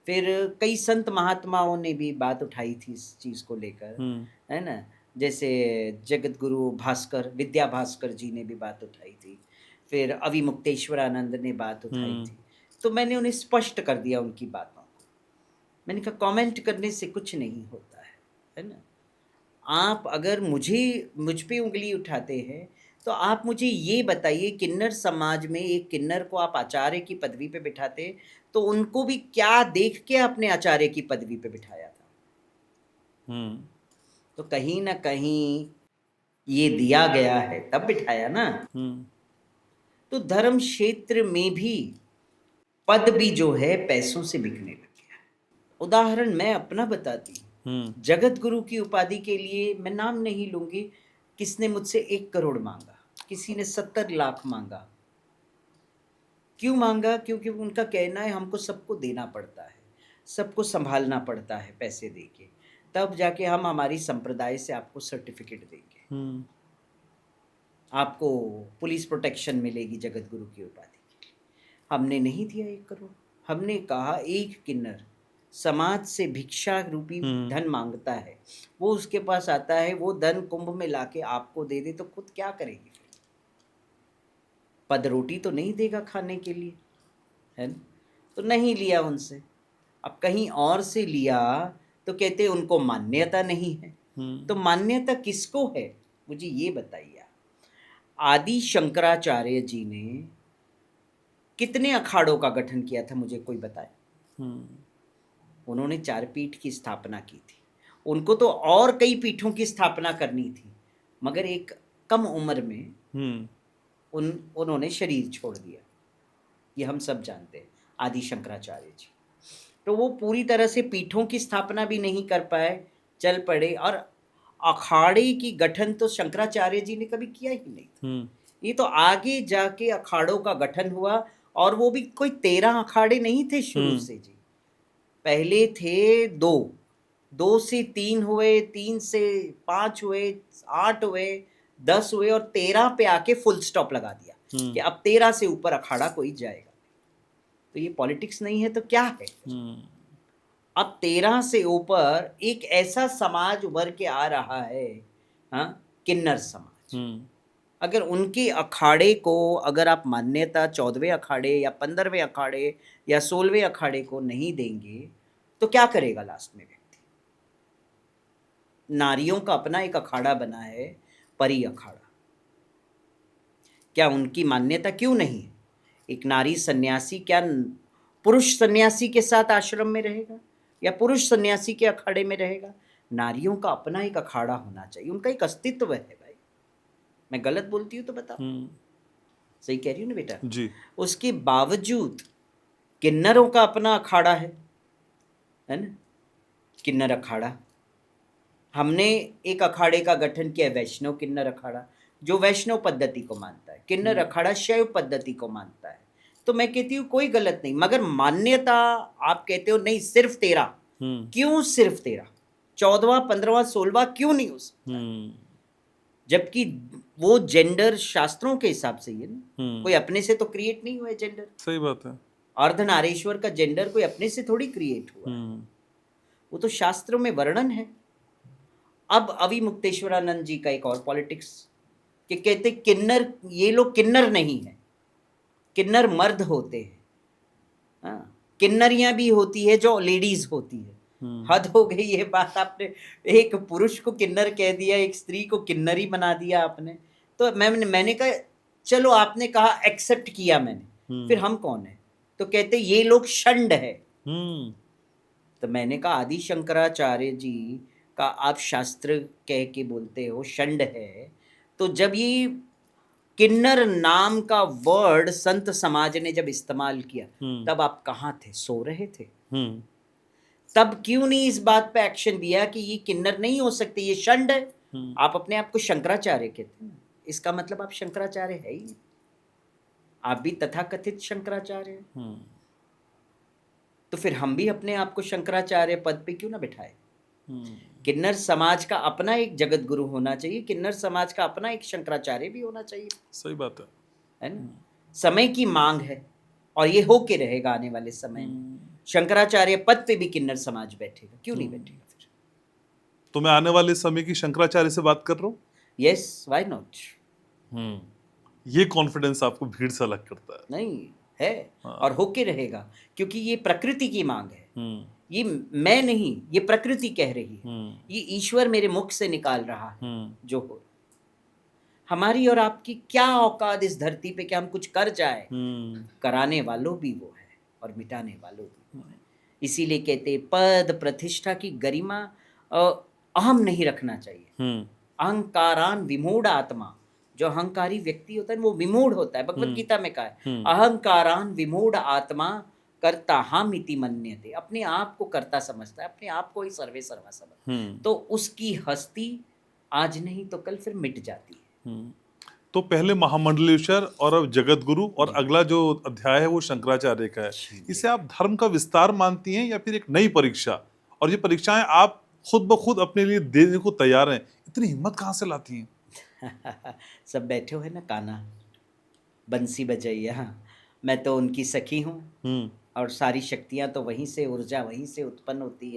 [SPEAKER 2] फिर कई संत महात्माओं ने भी बात उठाई थी इस चीज़ को लेकर,
[SPEAKER 1] हम्म।
[SPEAKER 2] है ना, जैसे जगत गुरु भास्कर, विद्या भास्कर जी ने भी बात उठाई थी, फिर अविमुक्तेश्वरानंद ने बात उठाई
[SPEAKER 1] हम्म।
[SPEAKER 2] थी। तो मैंने उन्हें स्पष्ट कर दिया उनकी बातों को। मैंने कहा कमेंट करने से कुछ नहीं होता है ना। आप अगर मुझ पे उंगली उठाते हैं, तो आप मुझे ये बताइए, किन्नर समाज में एक किन्नर को आप आचार्य की पदवी पे बिठाते, तो उनको भी क्या देख के आपने आचार्य की पदवी पे बिठाया था?
[SPEAKER 1] हम्म।
[SPEAKER 2] तो कहीं ना कहीं ये दिया गया है तब बिठाया ना।
[SPEAKER 1] हम्म।
[SPEAKER 2] तो धर्म क्षेत्र में भी पद भी जो है पैसों से बिकने लग गया है। उदाहरण मैं अपना बताती हूँ।
[SPEAKER 1] हम्म।
[SPEAKER 2] जगत गुरु की उपाधि के लिए मैं नाम नहीं लूंगी, किसने मुझसे 1 करोड़ मांगा, किसी ने 70 लाख मांगा। क्यों मांगा? क्योंकि उनका कहना है हमको सबको देना पड़ता है, सबको संभालना पड़ता है पैसे देके, तब जाके हम हमारी संप्रदाय से आपको सर्टिफिकेट देंगे,
[SPEAKER 1] हम्म।
[SPEAKER 2] आपको पुलिस प्रोटेक्शन मिलेगी जगत गुरु की उपाधि के लिए। हमने नहीं दिया 1 करोड़। हमने कहा एक किन्नर समाज से भिक्षा रूपी धन मांगता है, वो उसके पास आता है, वो धन कुंभ में लाके आपको दे दे, तो खुद क्या करेगी फिर? पद रोटी तो नहीं देगा खाने के लिए, है ना। तो नहीं लिया उनसे। अब कहीं और से लिया तो कहते उनको मान्यता नहीं है। तो मान्यता किसको है, मुझे ये बताइए आप। आदि शंकराचार्य जी ने कितने अखाड़ों का गठन किया था, मुझे कोई बताए? उन्होंने 4 पीठ की स्थापना की थी। उनको तो और कई पीठों की स्थापना करनी थी, मगर एक कम उम्र में उन्होंने शरीर छोड़ दिया, ये हम सब जानते हैं, आदि शंकराचार्य जी। तो वो पूरी तरह से पीठों की स्थापना भी नहीं कर पाए, चल पड़े। और अखाड़े की गठन तो शंकराचार्य जी ने कभी किया ही नहीं था। ये तो आगे जाके अखाड़ों का गठन हुआ, और वो भी कोई 13 अखाड़े नहीं थे शुरू से जी। पहले थे 2 से 3 हुए, 3 से 5 हुए, 8 हुए, 10 हुए, और 13 पे आके फुल स्टॉप लगा दिया कि अब 13 से ऊपर अखाड़ा कोई जाएगा। तो ये पॉलिटिक्स नहीं है तो क्या है? अब 13 से ऊपर एक ऐसा समाज उभर के आ रहा है, हाँ, किन्नर समाज। अगर उनके अखाड़े को अगर आप मान्यता 14वें अखाड़े या 15वें अखाड़े या 16वें अखाड़े को नहीं देंगे, तो क्या करेगा लास्ट में व्यक्ति? नारियों का अपना एक अखाड़ा बना है, परी अखाड़ा। क्या उनकी मान्यता क्यों नहीं है? एक नारी सन्यासी क्या पुरुष सन्यासी के साथ आश्रम में रहेगा, या पुरुष सन्यासी के अखाड़े में रहेगा? नारियों का अपना एक अखाड़ा होना चाहिए, उनका एक अस्तित्व है भाई। मैं गलत बोलती हूँ तो बताओ, सही कह रही हूँ ना बेटा
[SPEAKER 1] जी।
[SPEAKER 2] उसके बावजूद किन्नरों का अपना अखाड़ा है ना, किन्नर अखाड़ा। हमने एक अखाड़े का गठन किया, वैष्णव किन्नर अखाड़ा, जो वैष्णव पद्धति को मानता है। किन्नर अखाड़ा शैव पद्धति को मानता है। तो मैं कहती हूँ कोई गलत नहीं, मगर मान्यता आप कहते हो नहीं सिर्फ 13। क्यों सिर्फ 13? 14वां 15वां 16वां क्यों नहीं हो सकता? जबकि वो जेंडर शास्त्रों के हिसाब से ही है ना, कोई अपने से तो क्रिएट नहीं हुआ है जेंडर।
[SPEAKER 1] सही बात है।
[SPEAKER 2] अर्धनारीश्वर का जेंडर कोई अपने से थोड़ी क्रिएट हुआ है, वो तो शास्त्रों में वर्णन है। अब अविमुक्तेश्वरानंद जी का एक और पॉलिटिक्स कि कहते किन्नर, ये लोग किन्नर नहीं है, किन्नर मर्द होते हैं। हाँ, किन्नरियां भी होती है जो लेडीज होती है। हद हो गई ये बात, आपने एक पुरुष को किन्नर कह दिया, एक स्त्री को किन्नरी बना दिया आपने। तो मैंने कहा चलो आपने कहा, एक्सेप्ट किया मैंने, फिर हम कौन है? तो कहते ये लोग षंड है। तो मैंने कहा आदि शंकराचार्य जी का आप शास्त्र कह के बोलते हो षंड है, तो जब ये किन्नर नाम का वर्ड संत समाज ने जब इस्तेमाल किया, तब आप कहाँ थे? सो रहे थे? तब क्यों नहीं इस बात पे एक्शन लिया कि ये किन्नर नहीं हो सकते, ये षंड है? आप अपने आप को शंकराचार्य कहते हैं, इसका मतलब आप शंकराचार्य है ही, आप भी तथाकथित शंकराचार्य हैं। तो फिर हम भी अपने आप को शंकराचार्य पद पे क्यों ना बिठाए? किन्नर समाज का अपना एक जगत गुरु होना चाहिए, किन्नर समाज का अपना एक शंकराचार्य भी होना चाहिए,
[SPEAKER 1] सही बात
[SPEAKER 2] है ना। समय की मांग है और ये होके रहेगा आने वाले समय में। शंकराचार्य पद पे भी किन्नर समाज बैठेगा, क्यों नहीं बैठेगा फिर?
[SPEAKER 1] तो मैं आने वाले समय की शंकराचार्य से बात कर रहा हूँ।
[SPEAKER 2] Yes, why not.
[SPEAKER 1] ये कॉन्फिडेंस आपको भीड़ से अलग करता है।
[SPEAKER 2] नहीं है,
[SPEAKER 1] हाँ।
[SPEAKER 2] और होके रहेगा, क्योंकि ये प्रकृति की मांग है। ये मैं नहीं, ये प्रकृति कह रही है, ये ईश्वर मेरे मुख से निकाल रहा है जो हो। हमारी और आपकी क्या औकात इस धरती पे कि हम कुछ कर जाए? कराने वालों भी वो है और मिटाने वालों भी वो है। इसीलिए कहते हैं, पद प्रतिष्ठा की गरिमा अहम नहीं रखना चाहिए। अहंकारान विमूढ़ आत्मा, जो अहंकारी व्यक्ति होता है वो विमूढ़ होता है। भगवत गीता में कहा है, अहंकारान विमूढ़ आत्मा कर्ता हम इति मन्यते। अपने आप को कर्ता समझता है, अपने आप को ही सर्वे सर्वा समझता है, तो उसकी हस्ती आज नहीं तो कल फिर मिट जाती है।
[SPEAKER 1] तो पहले महामंडलेश्वर और अब जगत गुरु, और अगला जो अध्याय है वो शंकराचार्य का है। इसे आप धर्म का विस्तार मानती हैं या फिर एक नई परीक्षा? और ये परीक्षाएं आप खुद ब खुद अपने लिए देने को तैयार हैं, इतनी हिम्मत कहाँ से लाती हैं?
[SPEAKER 2] सब बैठे हुए ना, कान्हा बंसी बजाइए। हाँ, मैं तो उनकी सखी हूँ और सारी शक्तियाँ तो वहीं से, ऊर्जा वहीं से उत्पन्न होती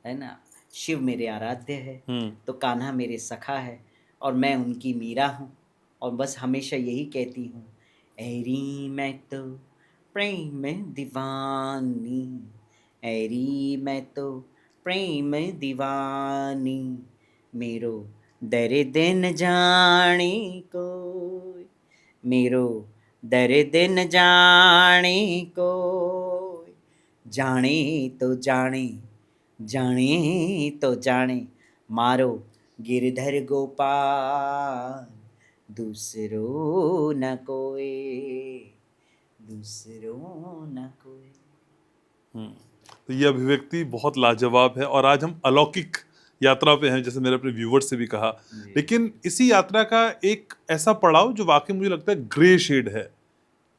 [SPEAKER 2] है ना। शिव मेरे आराध्य है, तो कान्हा मेरे सखा है और मैं उनकी मीरा हूँ। और बस हमेशा यही कहती हूँ, ऐरी मैं तो प्रेम दीवानी, ऐरी मैं तो प्रेम दीवानी, मेरो दर्द न जाने कोई, मेरो दर्द न जाने कोई, जाने तो जाने, जाने तो जाने, मारो गिरधर गोपाल, दूसरो न कोई, दूसरो न कोई।
[SPEAKER 1] तो ये अभिव्यक्ति बहुत लाजवाब है, और आज हम अलौकिक यात्रा पे हैं, जैसे मेरे अपने व्यूवर्स से भी कहा। लेकिन इसी यात्रा का एक ऐसा पड़ाव जो वाकई मुझे लगता है ग्रे शेड है,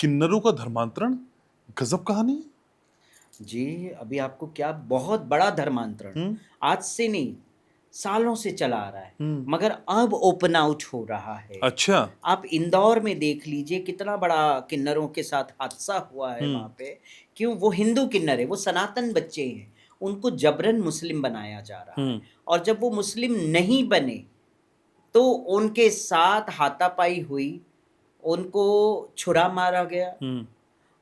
[SPEAKER 1] किन्नरों का धर्मांतरण। गजब कहानी है
[SPEAKER 2] जी। अभी आपको क्या, बहुत बड़ा धर्मांतरण आज से नहीं, सालों से चला आ रहा है, मगर अब ओपन आउट हो रहा है।
[SPEAKER 1] अच्छा।
[SPEAKER 2] आप इंदौर में देख लीजिए, कितना बड़ा किन्नरों के साथ हादसा हुआ है वहाँ पे। क्यों? वो हिंदू किन्नर है, वो सनातन बच्चे हैं, उनको जबरन मुस्लिम बनाया जा रहा है। और जब वो मुस्लिम नहीं बने तो उनके साथ हाथापाई हुई, उनको छुरा मारा गया,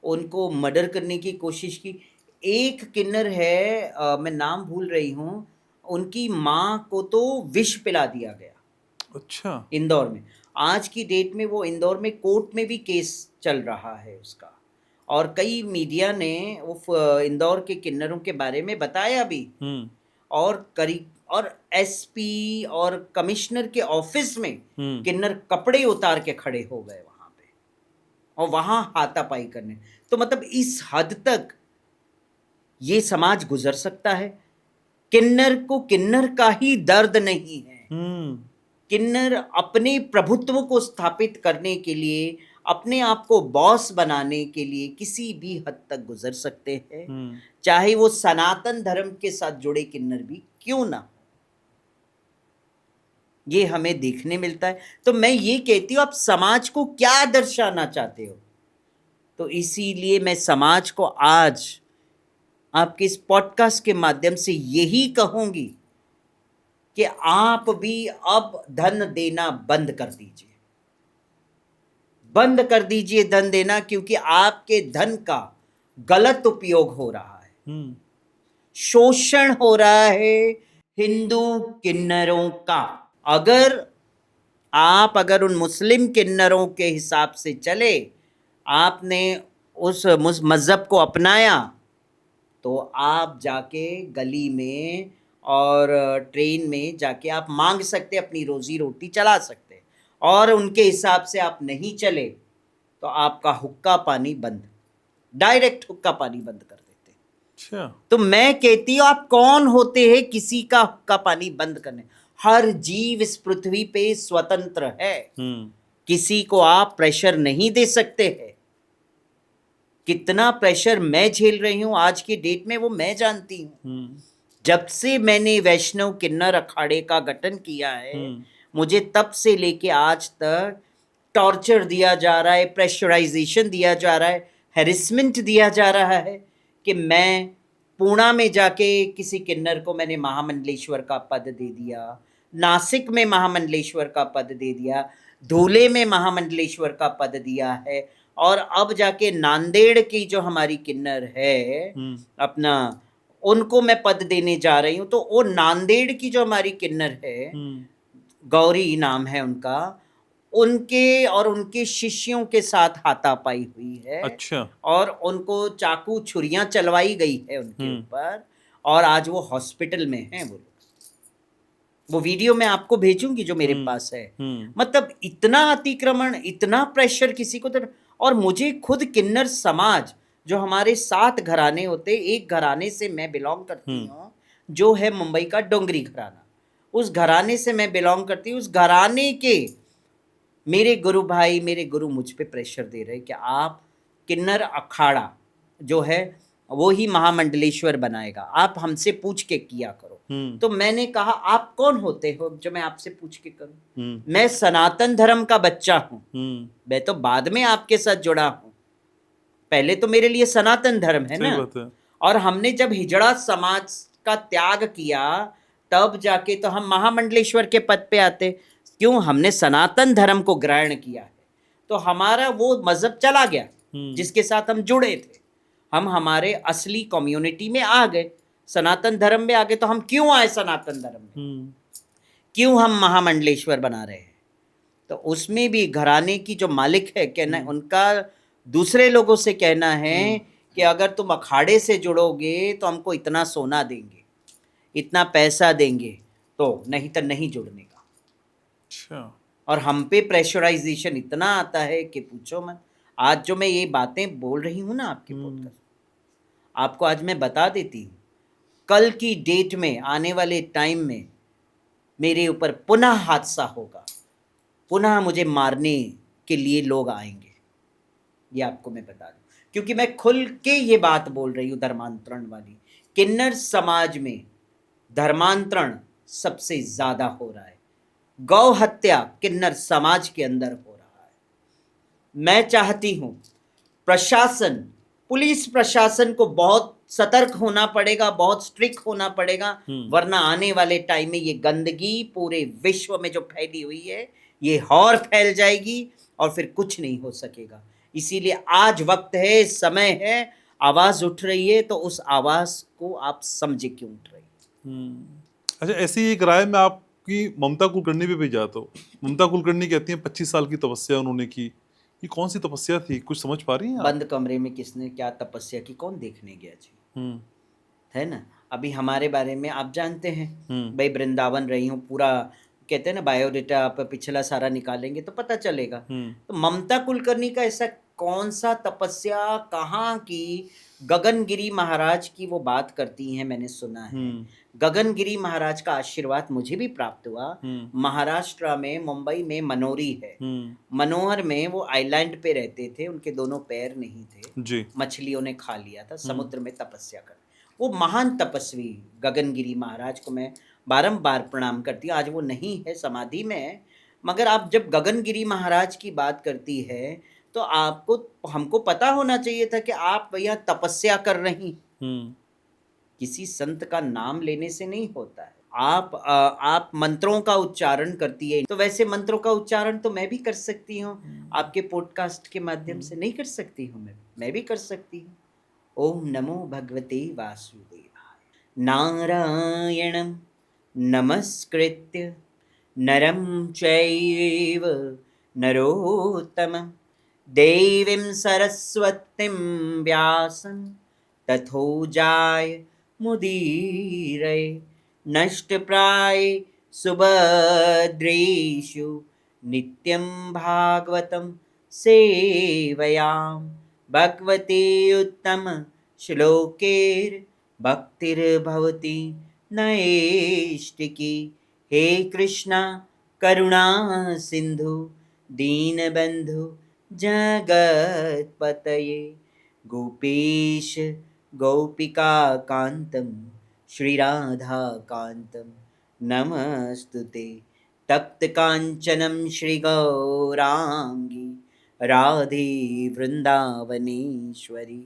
[SPEAKER 2] उनको मर्डर करने की कोशिश की। एक किन्नर है, मैं नाम भूल रही हूँ, उनकी माँ को तो विष पिला दिया गया।
[SPEAKER 1] अच्छा।
[SPEAKER 2] इंदौर में आज की डेट में, वो इंदौर में कोर्ट में भी केस चल रहा है उसका, और कई मीडिया ने वो इंदौर के किन्नरों के बारे में बताया भी। और एसपी और कमिश्नर के ऑफिस में किन्नर कपड़े उतार के खड़े हो गए वहां पे, और वहां हाथापाई करने। तो मतलब इस हद तक ये समाज गुजर सकता है। किन्नर को किन्नर का ही दर्द नहीं है। किन्नर अपने प्रभुत्व को स्थापित करने के लिए, अपने आप को बॉस बनाने के लिए किसी भी हद तक गुजर सकते हैं, चाहे वो सनातन धर्म के साथ जुड़े किन्नर भी क्यों ना। ये हमें देखने मिलता है। तो मैं ये कहती हूँ, आप समाज को क्या दर्शाना चाहते हो? तो इसीलिए मैं समाज को आज आपके इस पॉडकास्ट के माध्यम से यही कहूंगी कि आप भी अब धन देना बंद कर दीजिए, बंद कर दीजिए धन देना, क्योंकि आपके धन का गलत उपयोग हो रहा है, शोषण हो रहा है हिंदू किन्नरों का। अगर उन मुस्लिम किन्नरों के हिसाब से चले, आपने उस मजहब को अपनाया, तो आप जाके गली में और ट्रेन में जाके आप मांग सकते, अपनी रोजी रोटी चला सकते। और उनके हिसाब से आप नहीं चले तो आपका हुक्का पानी बंद, डायरेक्ट हुक्का पानी बंद कर देते।
[SPEAKER 1] अच्छा।
[SPEAKER 2] तो मैं कहती हूँ, आप कौन होते हैं किसी का हुक्का पानी बंद करने? हर जीव इस पृथ्वी पे स्वतंत्र है, किसी को आप प्रेशर नहीं दे सकते हैं। कितना प्रेशर मैं झेल रही हूँ आज की डेट में, वो मैं जानती हूँ। जब से मैंने वैष्णव किन्नर अखाड़े का गठन किया है, मुझे तब से लेके आज तक टॉर्चर दिया जा रहा है, प्रेशराइजेशन दिया जा रहा है, हैरेसमेंट दिया जा रहा है कि मैं पूना में जाके किसी किन्नर को मैंने महामंडलेश्वर का पद दे दिया, नासिक में महामंडलेश्वर का पद दे दिया, धुले में महामंडलेश्वर का पद दिया है, और अब जाके नांदेड़ की जो हमारी किन्नर है अपना, उनको मैं पद देने जा रही हूँ। तो वो नांदेड़ की जो हमारी किन्नर है, गौरी नाम है उनका, उनके और उनके शिष्यों के साथ हाथापाई हुई है।
[SPEAKER 1] अच्छा।
[SPEAKER 2] और उनको चाकू छुरियां चलवाई गई है उनके ऊपर, और आज वो हॉस्पिटल में हैं। वो वीडियो मैं आपको भेजूंगी जो मेरे पास है। मतलब इतना अतिक्रमण, इतना प्रेशर किसी को और मुझे खुद किन्नर समाज, जो हमारे 7 घराने होते, एक घराने से मैं बिलोंग करती हूँ जो है मुंबई का डोंगरी घराना, उस घराने से मैं बिलोंग करती हूँ। उस घराने के मेरे गुरु भाई, मेरे गुरु मुझ पे प्रेशर दे रहे कि आप किन्नर अखाड़ा जो है वो ही महामंडलेश्वर बनाएगा, आप हमसे पूछ के किया करो। तो मैंने कहा आप कौन होते हो जो मैं आपसे पूछ के करूं? मैं सनातन धर्म का बच्चा हूं, मैं तो बाद में आपके साथ जुड़ा हूं, पहले तो मेरे लिए सनातन धर्म है ना। और हमने जब हिजड़ा समाज का त्याग किया तब जाके तो हम महामंडलेश्वर के पद पे आते। क्यों? हमने सनातन धर्म को ग्रहण किया है, तो हमारा वो मजहब चला गया जिसके साथ हम जुड़े थे, हम हमारे असली कम्युनिटी में आ गए, सनातन धर्म में आ गए। तो हम क्यों आए सनातन धर्म में? क्यों हम महामंडलेश्वर बना रहे हैं? तो उसमें भी घराने की जो मालिक है, कहना उनका दूसरे लोगों से कहना है कि अगर तुम अखाड़े से जुड़ोगे तो हमको इतना सोना देंगे, इतना पैसा देंगे, तो नहीं तो नहीं जुड़ने का।
[SPEAKER 1] अच्छा। और
[SPEAKER 2] हम पे प्रेशराइजेशन इतना आता है कि पूछो मत। आज जो मैं ये बातें बोल रही हूँ ना आपके पॉडकास्ट, आपको आज मैं बता देती हूँ, कल की डेट में, आने वाले टाइम में मेरे ऊपर पुनः हादसा होगा, पुनः मुझे मारने के लिए लोग आएंगे, ये आपको मैं बता दूं। क्योंकि मैं खुल के ये बात बोल रही हूँ धर्मांतरण वाली। किन्नर समाज में धर्मांतरण सबसे ज्यादा हो रहा है, गौ हत्या किन्नर समाज के अंदर हो रहा है। मैं चाहती हूँ प्रशासन, पुलिस प्रशासन को बहुत सतर्क होना पड़ेगा, बहुत स्ट्रिक्ट होना पड़ेगा, वरना आने वाले टाइम में ये गंदगी पूरे विश्व में जो फैली हुई है ये और फैल जाएगी और फिर कुछ नहीं हो सकेगा। इसीलिए आज वक्त है, समय है, आवाज उठ रही है, तो उस आवाज को आप समझे क्यों उठ रही है।
[SPEAKER 1] अच्छा, ऐसी एक राय में आपकी ममता कुलकर्णी पे भी जाता हूँ। ममता कुलकर्णी कहती हैं 25 साल की तपस्या उन्होंने की। ये कौन सी तपस्या थी, कुछ समझ पा रही हैं आप?
[SPEAKER 2] बंद कमरे में किसने क्या तपस्या की, कौन देखने गया जी? है ना। अभी हमारे बारे में आप जानते हैं, भाई वृंदावन रही हूँ, पूरा कहते हैं ना बायोडेटा आप पिछला सारा निकालेंगे तो पता चलेगा। तो ममता कुलकर्णी का ऐसा कौन सा तपस्या, कहाँ की? गगनगिरी महाराज की वो बात करती हैं, मैंने सुना है। गगनगिरी महाराज का आशीर्वाद मुझे भी प्राप्त हुआ। महाराष्ट्र में, मुंबई में मनोरी है, मनोहर में वो आइलैंड पे रहते थे, उनके दोनों पैर नहीं थे जी, मछलियों ने खा लिया था, समुद्र में तपस्या कर। वो महान तपस्वी गगनगिरी महाराज को मैं बारंबार प्रणाम करती हूँ। आज वो नहीं है, समाधि में है, मगर आप जब गगनगिरी महाराज की बात करती है तो आपको, हमको पता होना चाहिए था कि आप भैया तपस्या कर रही। किसी संत का नाम लेने से नहीं होता है। आप मंत्रों का उच्चारण करती है, तो वैसे मंत्रों का उच्चारण तो मैं भी कर सकती हूँ, आपके पॉडकास्ट के माध्यम से नहीं कर सकती हूँ? मैं भी कर सकती हूँ। ओम नमो भगवते वासुदेवाय। नारायणं नमस्कृत्य नरं चैव नरोत्तमं देवीं सरस्वतीं व्यासं तथो जाय मुदीरये। नष्टप्राय सुभद्रेषु नित्यं भागवतं सेवयां। भगवते उत्तम श्लोकेर भक्तिर्भवति नैष्टिकी। हे कृष्णा करुणा सिंधु दीनबंधु जगत्पतये। गोपीश गोपिका कांतं श्री राधा कांतम नमस्तुते। तप्त कांचनम श्री गौरांगी राधे वृंदावनेश्वरी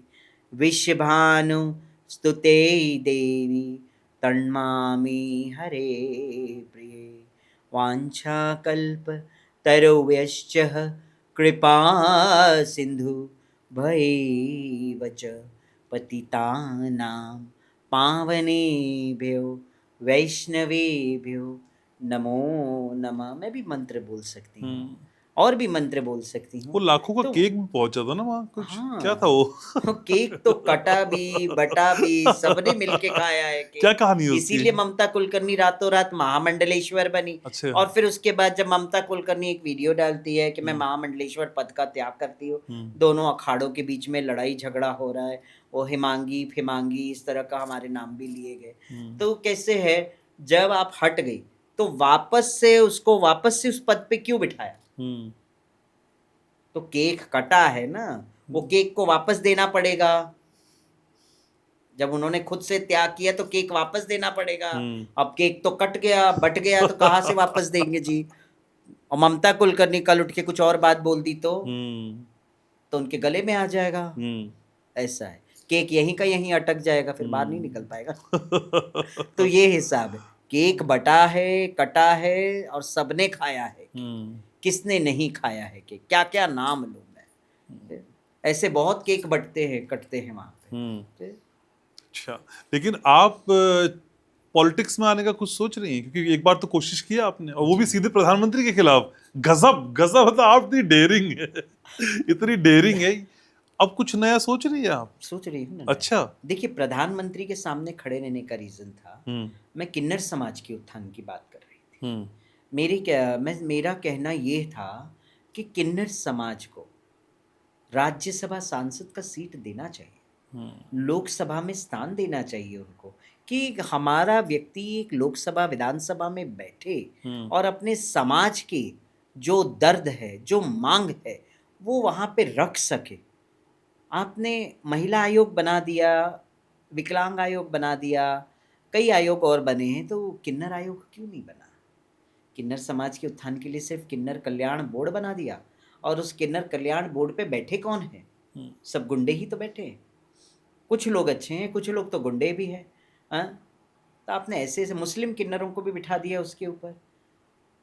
[SPEAKER 2] विश्वभानु स्तुते देवी तन्मामि हरे प्रिये। वाञ्छाकल्प तरुभ्यश्च कृपा सिंधु भैव च पतितानां पावनेभ्यो वैष्णवेभ्यो नमो नमः। मैं भी मंत्र बोल सकती हूँ और भी मंत्र बोल सकती
[SPEAKER 1] वो
[SPEAKER 2] हूँ।
[SPEAKER 1] लाखों का
[SPEAKER 2] तो
[SPEAKER 1] केक भी पहुंचा था ना वहाँ कुछ,
[SPEAKER 2] हाँ।
[SPEAKER 1] क्या था वो?
[SPEAKER 2] केक तो कटा भी बटा भी सबने मिलके खाया है केक।
[SPEAKER 1] क्या कहानी है उसकी?
[SPEAKER 2] इसीलिए ममता कुलकर्णी रातों रात महामंडलेश्वर बनी।
[SPEAKER 1] अच्छा।
[SPEAKER 2] और फिर उसके बाद जब ममता कुलकर्णी एक वीडियो डालती है कि मैं महामंडलेश्वर पद का त्याग करती हूँ, दोनों अखाड़ों के बीच में लड़ाई झगड़ा हो रहा है, वो हिमांगी फिमांगी इस तरह का हमारे नाम भी लिए गए। तो कैसे है, जब आप हट गई तो वापस से उस पद पे क्यों बिठाया? तो केक कटा है ना, वो केक को वापस देना पड़ेगा। जब उन्होंने खुद से त्याग किया तो केक वापस देना पड़ेगा। अब केक तो कट गया बट गया तो कहाँ से वापस देंगे जी? और ममता कुलकर्णी कल उठ के कुछ और बात बोल दी तो उनके गले में आ जाएगा। ऐसा है, केक यहीं का यहीं अटक जाएगा, फिर बाहर नहीं निकल पाएगा। तो ये हिसाब है, केक बटा है कटा है और सबने खाया है। किसने नहीं खाया है केक? क्या क्या नाम लूं मैं? ऐसे बहुत केक बटते हैं कटते हैं वहां पे।
[SPEAKER 1] अच्छा, लेकिन आप पॉलिटिक्स में आने का कुछ सोच रही हैं? क्योंकि एक बार तो कोशिश किया आपने, और वो भी सीधे प्रधानमंत्री के खिलाफ। गजब गजब, मतलब आप इतनी डेयरिंग है, इतनी डेयरिंग है। अब कुछ नया सोच रही है आप?
[SPEAKER 2] सोच रही हूँ ना।
[SPEAKER 1] अच्छा।
[SPEAKER 2] देखिए, प्रधानमंत्री के सामने खड़े रहने का रीजन था, मैं किन्नर समाज के उत्थान की बात कर रही थी। मेरा कहना ये था कि किन्नर समाज को राज्यसभा सांसद का सीट देना चाहिए, लोकसभा में स्थान देना चाहिए उनको, कि हमारा व्यक्ति एक लोकसभा विधानसभा में बैठे और अपने समाज के जो दर्द है, जो मांग है, वो वहाँ पे रख सके। आपने महिला आयोग बना दिया, विकलांग आयोग बना दिया, कई आयोग और बने हैं, तो किन्नर आयोग क्यों नहीं बना? किन्नर समाज के उत्थान के लिए सिर्फ किन्नर कल्याण बोर्ड बना दिया, और उस किन्नर कल्याण बोर्ड पे बैठे कौन है? सब गुंडे ही तो बैठे हैं। कुछ लोग अच्छे हैं, कुछ लोग तो गुंडे भी हैं। तो आपने ऐसे ऐसे मुस्लिम किन्नरों को भी बिठा दिया उसके ऊपर।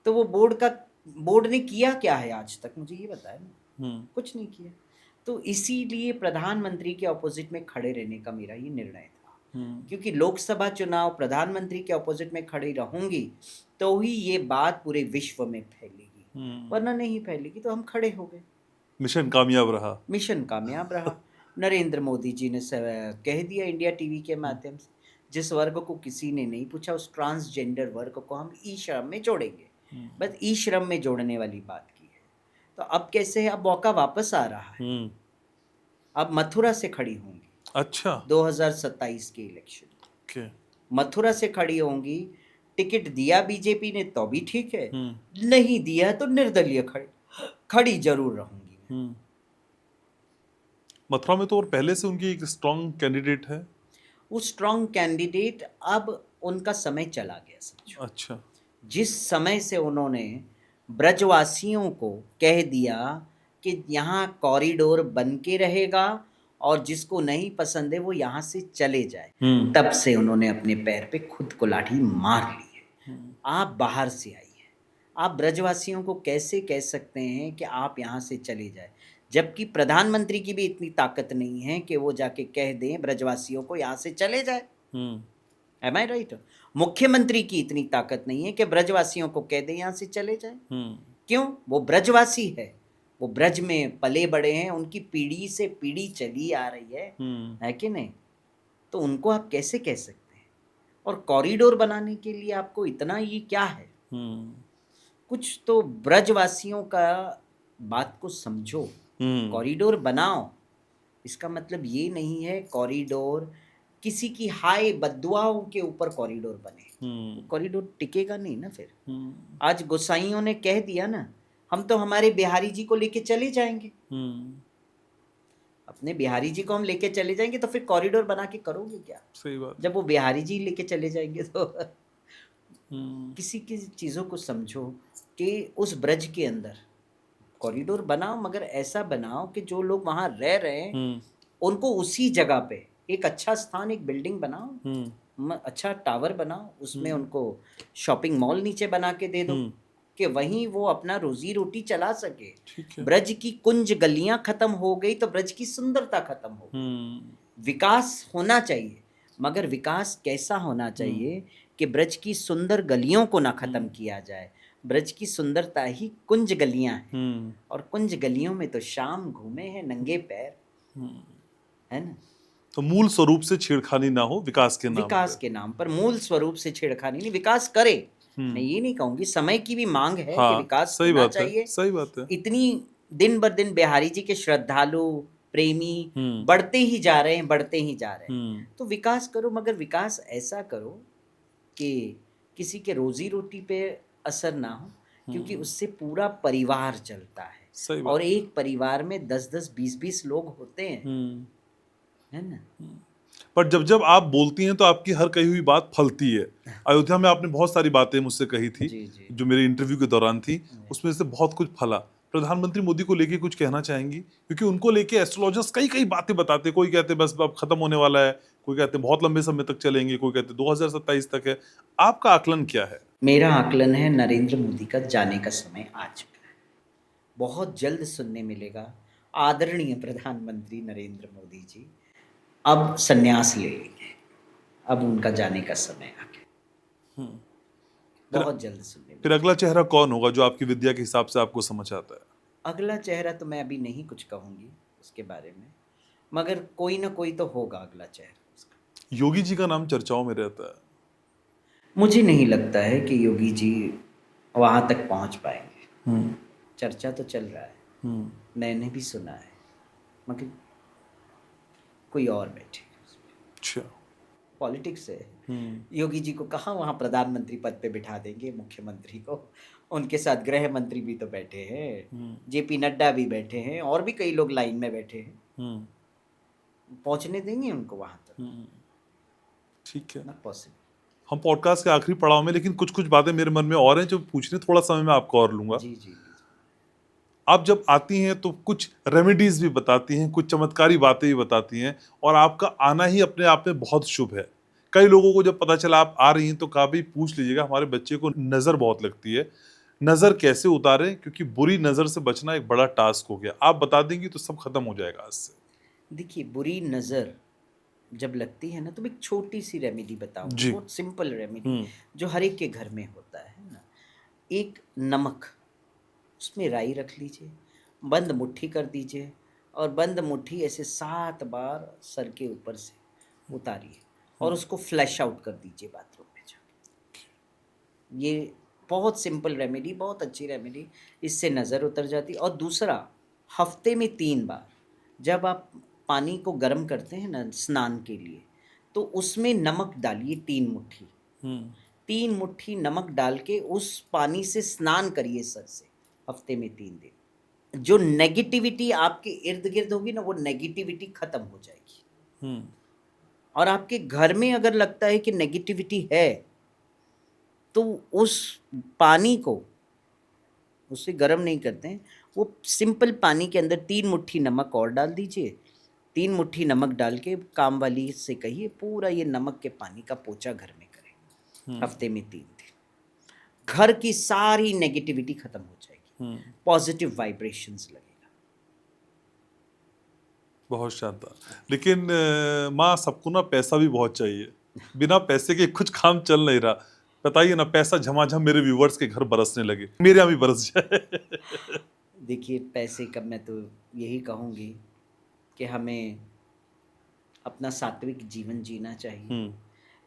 [SPEAKER 2] तो वो बोर्ड ने किया क्या है आज तक, मुझे ये बताया ना। कुछ नहीं किया। तो इसीलिए प्रधानमंत्री के ऑपोजिट में खड़े रहने का मेरा ये निर्णय था, क्योंकि लोकसभा चुनाव प्रधानमंत्री के ऑपोजिट में खड़ी रहूंगी तो ही ये बात पूरे विश्व में फैलेगी, वरना नहीं फैलेगी। तो हम खड़े हो गए,
[SPEAKER 1] मिशन कामयाब रहा।
[SPEAKER 2] मिशन कामयाब रहा। नरेंद्र मोदी जी ने कह दिया इंडिया टीवी के माध्यम से, जिस वर्ग को किसी ने नहीं पूछा, उस ट्रांसजेंडर वर्ग को हम ई श्रम में जोड़ेंगे। बस ई श्रम में जोड़ने वाली बात की है। तो अब कैसे है, अब मौका वापस आ रहा है। अब मथुरा से खड़ी होंगी। अच्छा। 2027 के इलेक्शन मथुरा से खड़ी होंगी। टिकट दिया बीजेपी ने तो भी ठीक है, नहीं दिया तो निर्दलीय खड़ी जरूर रहूंगी।
[SPEAKER 1] मथुरा में तो और पहले से उनकी एक स्ट्रॉन्ग कैंडिडेट है।
[SPEAKER 2] वो स्ट्रॉन्ग कैंडिडेट अब उनका समय चला गया समझो। अच्छा। जिस समय से उन्होंने ब्रजवासियों को कह दिया कि यहाँ कॉरिडोर बन के रहेगा और जिसको नहीं पसंद है वो यहाँ से चले जाए, तब से उन्होंने अपने पैर पे खुद को लाठी मार ली है। आप बाहर से आई है, आप ब्रजवासियों को कैसे कह सकते हैं कि आप यहाँ से चले जाए, जबकि प्रधानमंत्री की भी इतनी ताकत नहीं है कि वो जाके कह दें ब्रजवासियों को यहाँ से चले जाए। Am I right? मुख्यमंत्री की इतनी ताकत नहीं है कि ब्रजवासियों को कह दें यहाँ से चले जाए। क्यों? वो ब्रजवासी है, वो ब्रज में पले बड़े हैं, उनकी पीढ़ी से पीढ़ी चली आ रही है कि नहीं? तो उनको आप कैसे कह सकते हैं? और कॉरिडोर बनाने के लिए आपको इतना ये क्या है? कुछ तो ब्रजवासियों का बात को समझो। कॉरिडोर बनाओ, इसका मतलब ये नहीं है कॉरिडोर किसी की हाय बद्दुआओं के ऊपर कॉरिडोर बने। कॉरिडोर टिकेगा नहीं ना फिर। आज गोसाइयों ने कह दिया ना, हम तो हमारे बिहारी जी को लेके चले जाएंगे। अपने बिहारी जी को हम लेके चले जाएंगे तो फिर कॉरिडोर बना के करोगे क्या?
[SPEAKER 1] सही बात।
[SPEAKER 2] जब वो बिहारी जी लेके चले जाएंगे तो
[SPEAKER 1] हम्म,
[SPEAKER 2] किसी किसी चीज़ों को समझो कि उस ब्रज के अंदर कॉरिडोर बनाओ, मगर ऐसा बनाओ कि जो लोग वहाँ रह रहे हैं
[SPEAKER 1] हम्म,
[SPEAKER 2] उनको उसी जगह पे एक अच्छा स्थान, एक बिल्डिंग बनाओ,
[SPEAKER 1] हम्म,
[SPEAKER 2] अच्छा टावर बनाओ, उसमें
[SPEAKER 1] हम्म,
[SPEAKER 2] उनको शॉपिंग मॉल नीचे बना के दे दो
[SPEAKER 1] हम्म,
[SPEAKER 2] कि वहीं वो अपना रोजी रोटी चला सके।
[SPEAKER 1] ठीक है।
[SPEAKER 2] ब्रज की कुंज गलियां खत्म हो गई तो ब्रज की सुंदरता खत्म हो गई।
[SPEAKER 1] हम्म,
[SPEAKER 2] विकास होना चाहिए, मगर विकास कैसा होना चाहिए कि ब्रज की सुंदर गलियों को ना खत्म किया जाए। ब्रज की सुंदरता ही कुंज गलियां हैं,
[SPEAKER 1] हम्म,
[SPEAKER 2] और कुंज गलियों में तो शाम घूमे हैं नंगे पैर, है ना?
[SPEAKER 1] तो मूल स्वरूप से छेड़खानी ना हो विकास के नाम
[SPEAKER 2] विकास
[SPEAKER 1] पे।
[SPEAKER 2] के नाम पर मूल स्वरूप से छेड़खानी नहीं, विकास करे। मैं ये नहीं कहूंगी, समय की भी मांग है कि
[SPEAKER 1] हाँ,
[SPEAKER 2] विकास
[SPEAKER 1] सही
[SPEAKER 2] होना
[SPEAKER 1] बात है,
[SPEAKER 2] चाहिए।
[SPEAKER 1] सही बात है।
[SPEAKER 2] इतनी दिन बर दिन बिहारी जी के श्रद्धालु प्रेमी
[SPEAKER 1] हम्म,
[SPEAKER 2] बढ़ते ही जा रहे हैं, बढ़ते ही जा रहे हैं।
[SPEAKER 1] हम्म,
[SPEAKER 2] तो विकास करो, मगर विकास ऐसा करो कि किसी के रोजी रोटी पे असर ना हो, क्योंकि उससे पूरा परिवार चलता है,
[SPEAKER 1] सही
[SPEAKER 2] और
[SPEAKER 1] बात।
[SPEAKER 2] एक परिवार में 10-10 20-20 लोग होते हैं,
[SPEAKER 1] हम्म,
[SPEAKER 2] है ना?
[SPEAKER 1] पर जब जब आप बोलती हैं तो आपकी हर कही हुई बात फलती है। अयोध्या में आपने बहुत सारी बातें मुझसे कही थी
[SPEAKER 2] जी जी।
[SPEAKER 1] जो मेरे इंटरव्यू के दौरान थी, उसमें से बहुत कुछ फला। प्रधानमंत्री मोदी को लेके कुछ कहना चाहेंगी? क्योंकि उनको लेके एस्ट्रोलॉजर्स कई कई बातें बताते हैं। कोई कहते हैं बस अब खत्म होने वाला है, कोई कहते हैं बहुत लंबे समय तक चलेंगे, कोई कहते हैं 2027 तक है। आपका आकलन क्या है?
[SPEAKER 2] मेरा आकलन है नरेंद्र मोदी का जाने का समय आ चुका है। बहुत जल्द सुनने मिलेगा आदरणीय प्रधानमंत्री नरेंद्र मोदी जी अब संन्यास ले लेंगे, अब उनका जाने का समय आ गया।
[SPEAKER 1] फिर
[SPEAKER 2] बहुत जल्द सुनने
[SPEAKER 1] फिर
[SPEAKER 2] मिलेगा।
[SPEAKER 1] अगला चेहरा कौन होगा जो आपकी विद्या के हिसाब से आपको समझ आता है?
[SPEAKER 2] अगला चेहरा तो मैं अभी नहीं कुछ कहूँगी उसके बारे में, मगर कोई ना कोई तो होगा अगला चेहरा उसका।
[SPEAKER 1] योगी जी का नाम चर्चाओं में रहता है।
[SPEAKER 2] मुझे नहीं लगता है कि योगी जी वहाँ तक पहुँच पाएंगे। चर्चा तो चल रहा है, मैंने भी सुना है, मगर कोई और बैठे।
[SPEAKER 1] अच्छा।
[SPEAKER 2] पॉलिटिक्स है। योगी जी को कहाँ वहाँ प्रधानमंत्री पद पे बिठा देंगे, मुख्यमंत्री को? उनके साथ गृह मंत्री भी तो बैठे हैं, जेपी नड्डा भी बैठे हैं, और भी कई लोग लाइन में बैठे हैं। पहुँचने देंगे उनको वहाँ तक?
[SPEAKER 1] ठीक है।
[SPEAKER 2] Not possible.
[SPEAKER 1] हम पॉडकास्ट के आखिरी पड़ाव में, लेकिन कुछ कुछ बातें मेरे मन में और हैं जो पूछने थोड़ा समय मैं आपको और लूंगा।
[SPEAKER 2] जी जी जी।
[SPEAKER 1] आप जब आती हैं तो कुछ रेमेडीज भी बताती हैं, कुछ चमत्कारी बातें भी बताती हैं, और आपका आना ही अपने आप में बहुत शुभ है। कई लोगों को जब पता चला आप आ रही हैं तो कहा भी पूछ लीजिएगा, हमारे बच्चे को नज़र बहुत लगती है, नज़र कैसे उतारें, क्योंकि बुरी नज़र से बचना एक बड़ा टास्क हो गया। आप बता देंगी तो सब खत्म हो जाएगा आज से।
[SPEAKER 2] देखिए, बुरी नज़र जब लगती है ना, तो मैं एक छोटी सी रेमेडी बताऊंगी,
[SPEAKER 1] जी।
[SPEAKER 2] बहुत सिंपल रेमेडी जो हर एक के घर में होता है ना। एक नमक, उसमें राई रख लीजिए, बंद मुट्ठी कर दीजिए, और बंद मुट्ठी ऐसे 7 बार सर के ऊपर से उतारिए, और उसको फ्लैश आउट कर दीजिए बाथरूम में जाके। ये बहुत सिंपल रेमेडी, बहुत अच्छी रेमेडी, इससे नज़र उतर जाती। और दूसरा, हफ्ते में 3 बार जब आप पानी को गर्म करते हैं ना स्नान के लिए, तो उसमें नमक डालिए 3 मुट्ठी। 3 मुट्ठी नमक डाल के उस पानी से स्नान करिए सर से, हफ्ते में 3 दिन। जो नेगेटिविटी आपके इर्द गिर्द होगी ना, वो नेगेटिविटी खत्म हो जाएगी। और आपके घर में अगर लगता है कि नेगेटिविटी है, तो उस पानी को, उससे गर्म नहीं करते हैं, वो सिंपल पानी के अंदर 3 मुट्ठी नमक और डाल दीजिए। 3 मुट्ठी नमक डाल के काम वाली से कहिए पूरा ये नमक के पानी का पोछा घर में करें, हफ्ते में 3 दिन। घर की सारी नेगेटिविटी खत्म हो जाएगी, पॉजिटिव वाइब्रेशंस लगेगा।
[SPEAKER 1] बहुत शानदार। लेकिन माँ, सबको ना पैसा भी बहुत चाहिए, बिना पैसे के कुछ काम चल नहीं रहा। बताइए ना, पैसा झमाझम मेरे व्यूवर्स के घर बरसने लगे, मेरे यहाँ भी बरस जाए।
[SPEAKER 2] देखिए, पैसे का मैं तो यही कहूँगी कि हमें अपना सात्विक जीवन जीना चाहिए।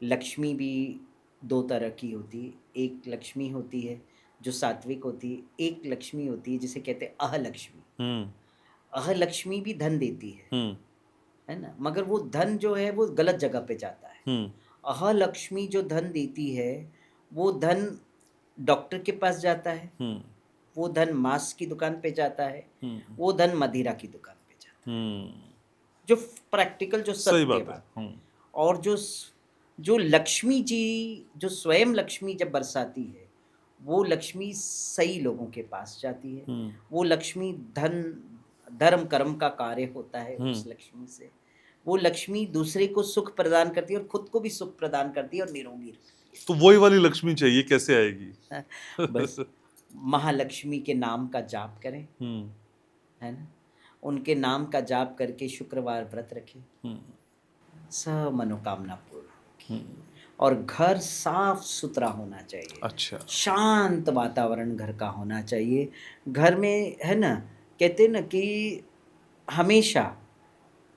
[SPEAKER 2] लक्ष्मी भी 2 तरह की होती है। एक लक्ष्मी होती है जो सात्विक होती है, एक लक्ष्मी होती है जिसे कहते हैं अहलक्ष्मी। अहलक्ष्मी भी धन देती है ना, मगर वो धन जो है वो गलत जगह पे जाता है। अहलक्ष्मी जो धन देती है, वो धन डॉक्टर के पास जाता है, वो धन मांस की दुकान पे जाता है, वो धन मदिरा की दुकान पे जाता है। जो प्रैक्टिकल, जो
[SPEAKER 1] सही
[SPEAKER 2] सत्य
[SPEAKER 1] बात है।
[SPEAKER 2] और जो लक्ष्मी जी, जो स्वयं लक्ष्मी जब बरसाती है, वो लक्ष्मी सही लोगों के पास जाती है। वो लक्ष्मी धन, धर्म, कर्म का कार्य होता है उस लक्ष्मी से। वो लक्ष्मी दूसरे को सुख प्रदान करती है और खुद को भी सुख प्रदान करती है और निरोगी रखती
[SPEAKER 1] तो वही वाली लक्ष्मी चाहिए, कैसे आएगी?
[SPEAKER 2] है। बस महालक्ष्मी के नाम का जाप करें, है ना, उनके नाम का जाप करके शुक्रवार व्रत रखें, सब मनोकामना पूर्ण होगी। और घर साफ सुथरा होना चाहिए।
[SPEAKER 1] अच्छा।
[SPEAKER 2] शांत वातावरण घर का होना चाहिए। घर में, है ना, कहते हैं ना कि हमेशा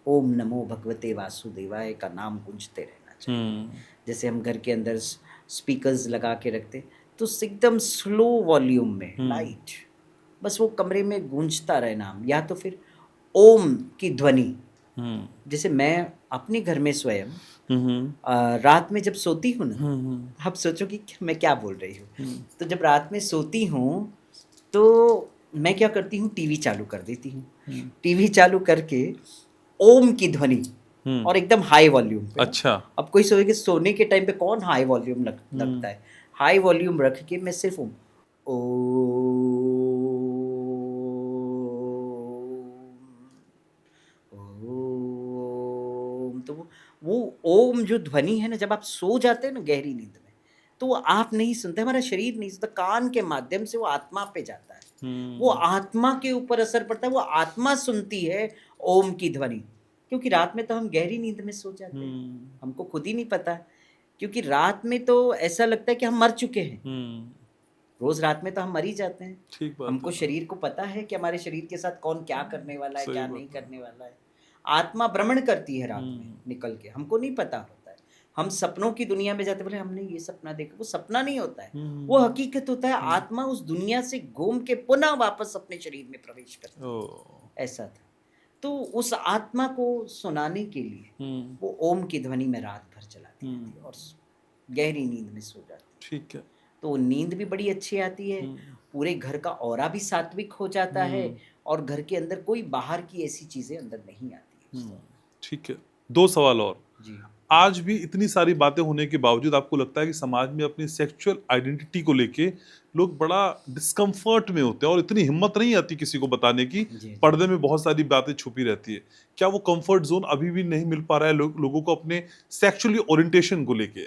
[SPEAKER 2] ओम नमो भगवते वासुदेवाय का नाम गूंजते रहना चाहिए। जैसे हम घर के अंदर स्पीकर्स लगा के रखते, तो एकदम स्लो वॉल्यूम में, लाइट, बस वो कमरे में गूंजता रहे नाम, या तो फिर ओम की ध्वनि। जैसे मैं अपने घर में स्वयं रात में जब सोती हूँ ना, आप सोचो कि मैं क्या बोल रही हूँ। तो जब रात में सोती हूँ तो मैं क्या करती हूँ, टीवी चालू कर देती हूँ। टीवी चालू करके ओम की ध्वनि और एकदम हाई वॉल्यूम पे।
[SPEAKER 1] अच्छा।
[SPEAKER 2] अब कोई सोचे कि सोने के टाइम पे कौन हाई वॉल्यूम लगता है, हाई वॉल्यूम रख के मैं सिर्फ ओम ओम, तो वो ओम जो ध्वनि है ना, जब आप सो जाते हैं ना गहरी नींद में, तो वो आप नहीं सुनते, हमारा शरीर नहीं सुनता, कान के माध्यम से वो आत्मा पे जाता है। वो आत्मा के ऊपर असर पड़ता है, वो आत्मा सुनती है ओम की ध्वनि। क्योंकि रात में तो हम गहरी नींद में सो जाते हैं, हमको खुद ही नहीं पता, क्योंकि रात में तो ऐसा लगता है कि हम मर चुके हैं। रोज रात में तो हम मर ही जाते हैं।
[SPEAKER 1] ठीक बात
[SPEAKER 2] हमको
[SPEAKER 1] है।
[SPEAKER 2] शरीर को पता है कि हमारे शरीर के साथ कौन क्या करने वाला है,
[SPEAKER 1] सही
[SPEAKER 2] क्या
[SPEAKER 1] बात
[SPEAKER 2] नहीं
[SPEAKER 1] है।
[SPEAKER 2] करने वाला है। आत्मा भ्रमण करती है रात में निकल के, हमको नहीं पता होता है। हम सपनों की दुनिया में जाते, बोले हमने ये सपना देखा, वो सपना नहीं होता है, वो हकीकत होता है। आत्मा उस दुनिया से घूम के पुनः वापस अपने शरीर में प्रवेश करती है। ऐसा था। तो उस आत्मा को सुनाने के लिए वो ओम की ध्वनि में रात भर चलाती थी और गहरी नींद में सो जाती।
[SPEAKER 1] ठीक है।
[SPEAKER 2] तो नींद भी बड़ी अच्छी आती है, पूरे घर का ऑरा भी सात्विक हो जाता है और घर के अंदर कोई बाहर की ऐसी चीजें अंदर नहीं आती है।
[SPEAKER 1] ठीक है। 2 सवाल और।
[SPEAKER 2] जी।
[SPEAKER 1] आज भी इतनी सारी बातें होने के बावजूद आपको लगता है कि समाज में अपनी सेक्सुअल आइडेंटिटी को लेके लोग बड़ा डिस्कम्फर्ट में होते हैं और इतनी हिम्मत नहीं आती किसी को बताने की, पर्दे में बहुत सारी बातें छुपी रहती है। क्या वो कंफर्ट जोन अभी भी नहीं मिल पा रहा है लोगों को अपने सेक्सुअली ओरिएंटेशन को लेके?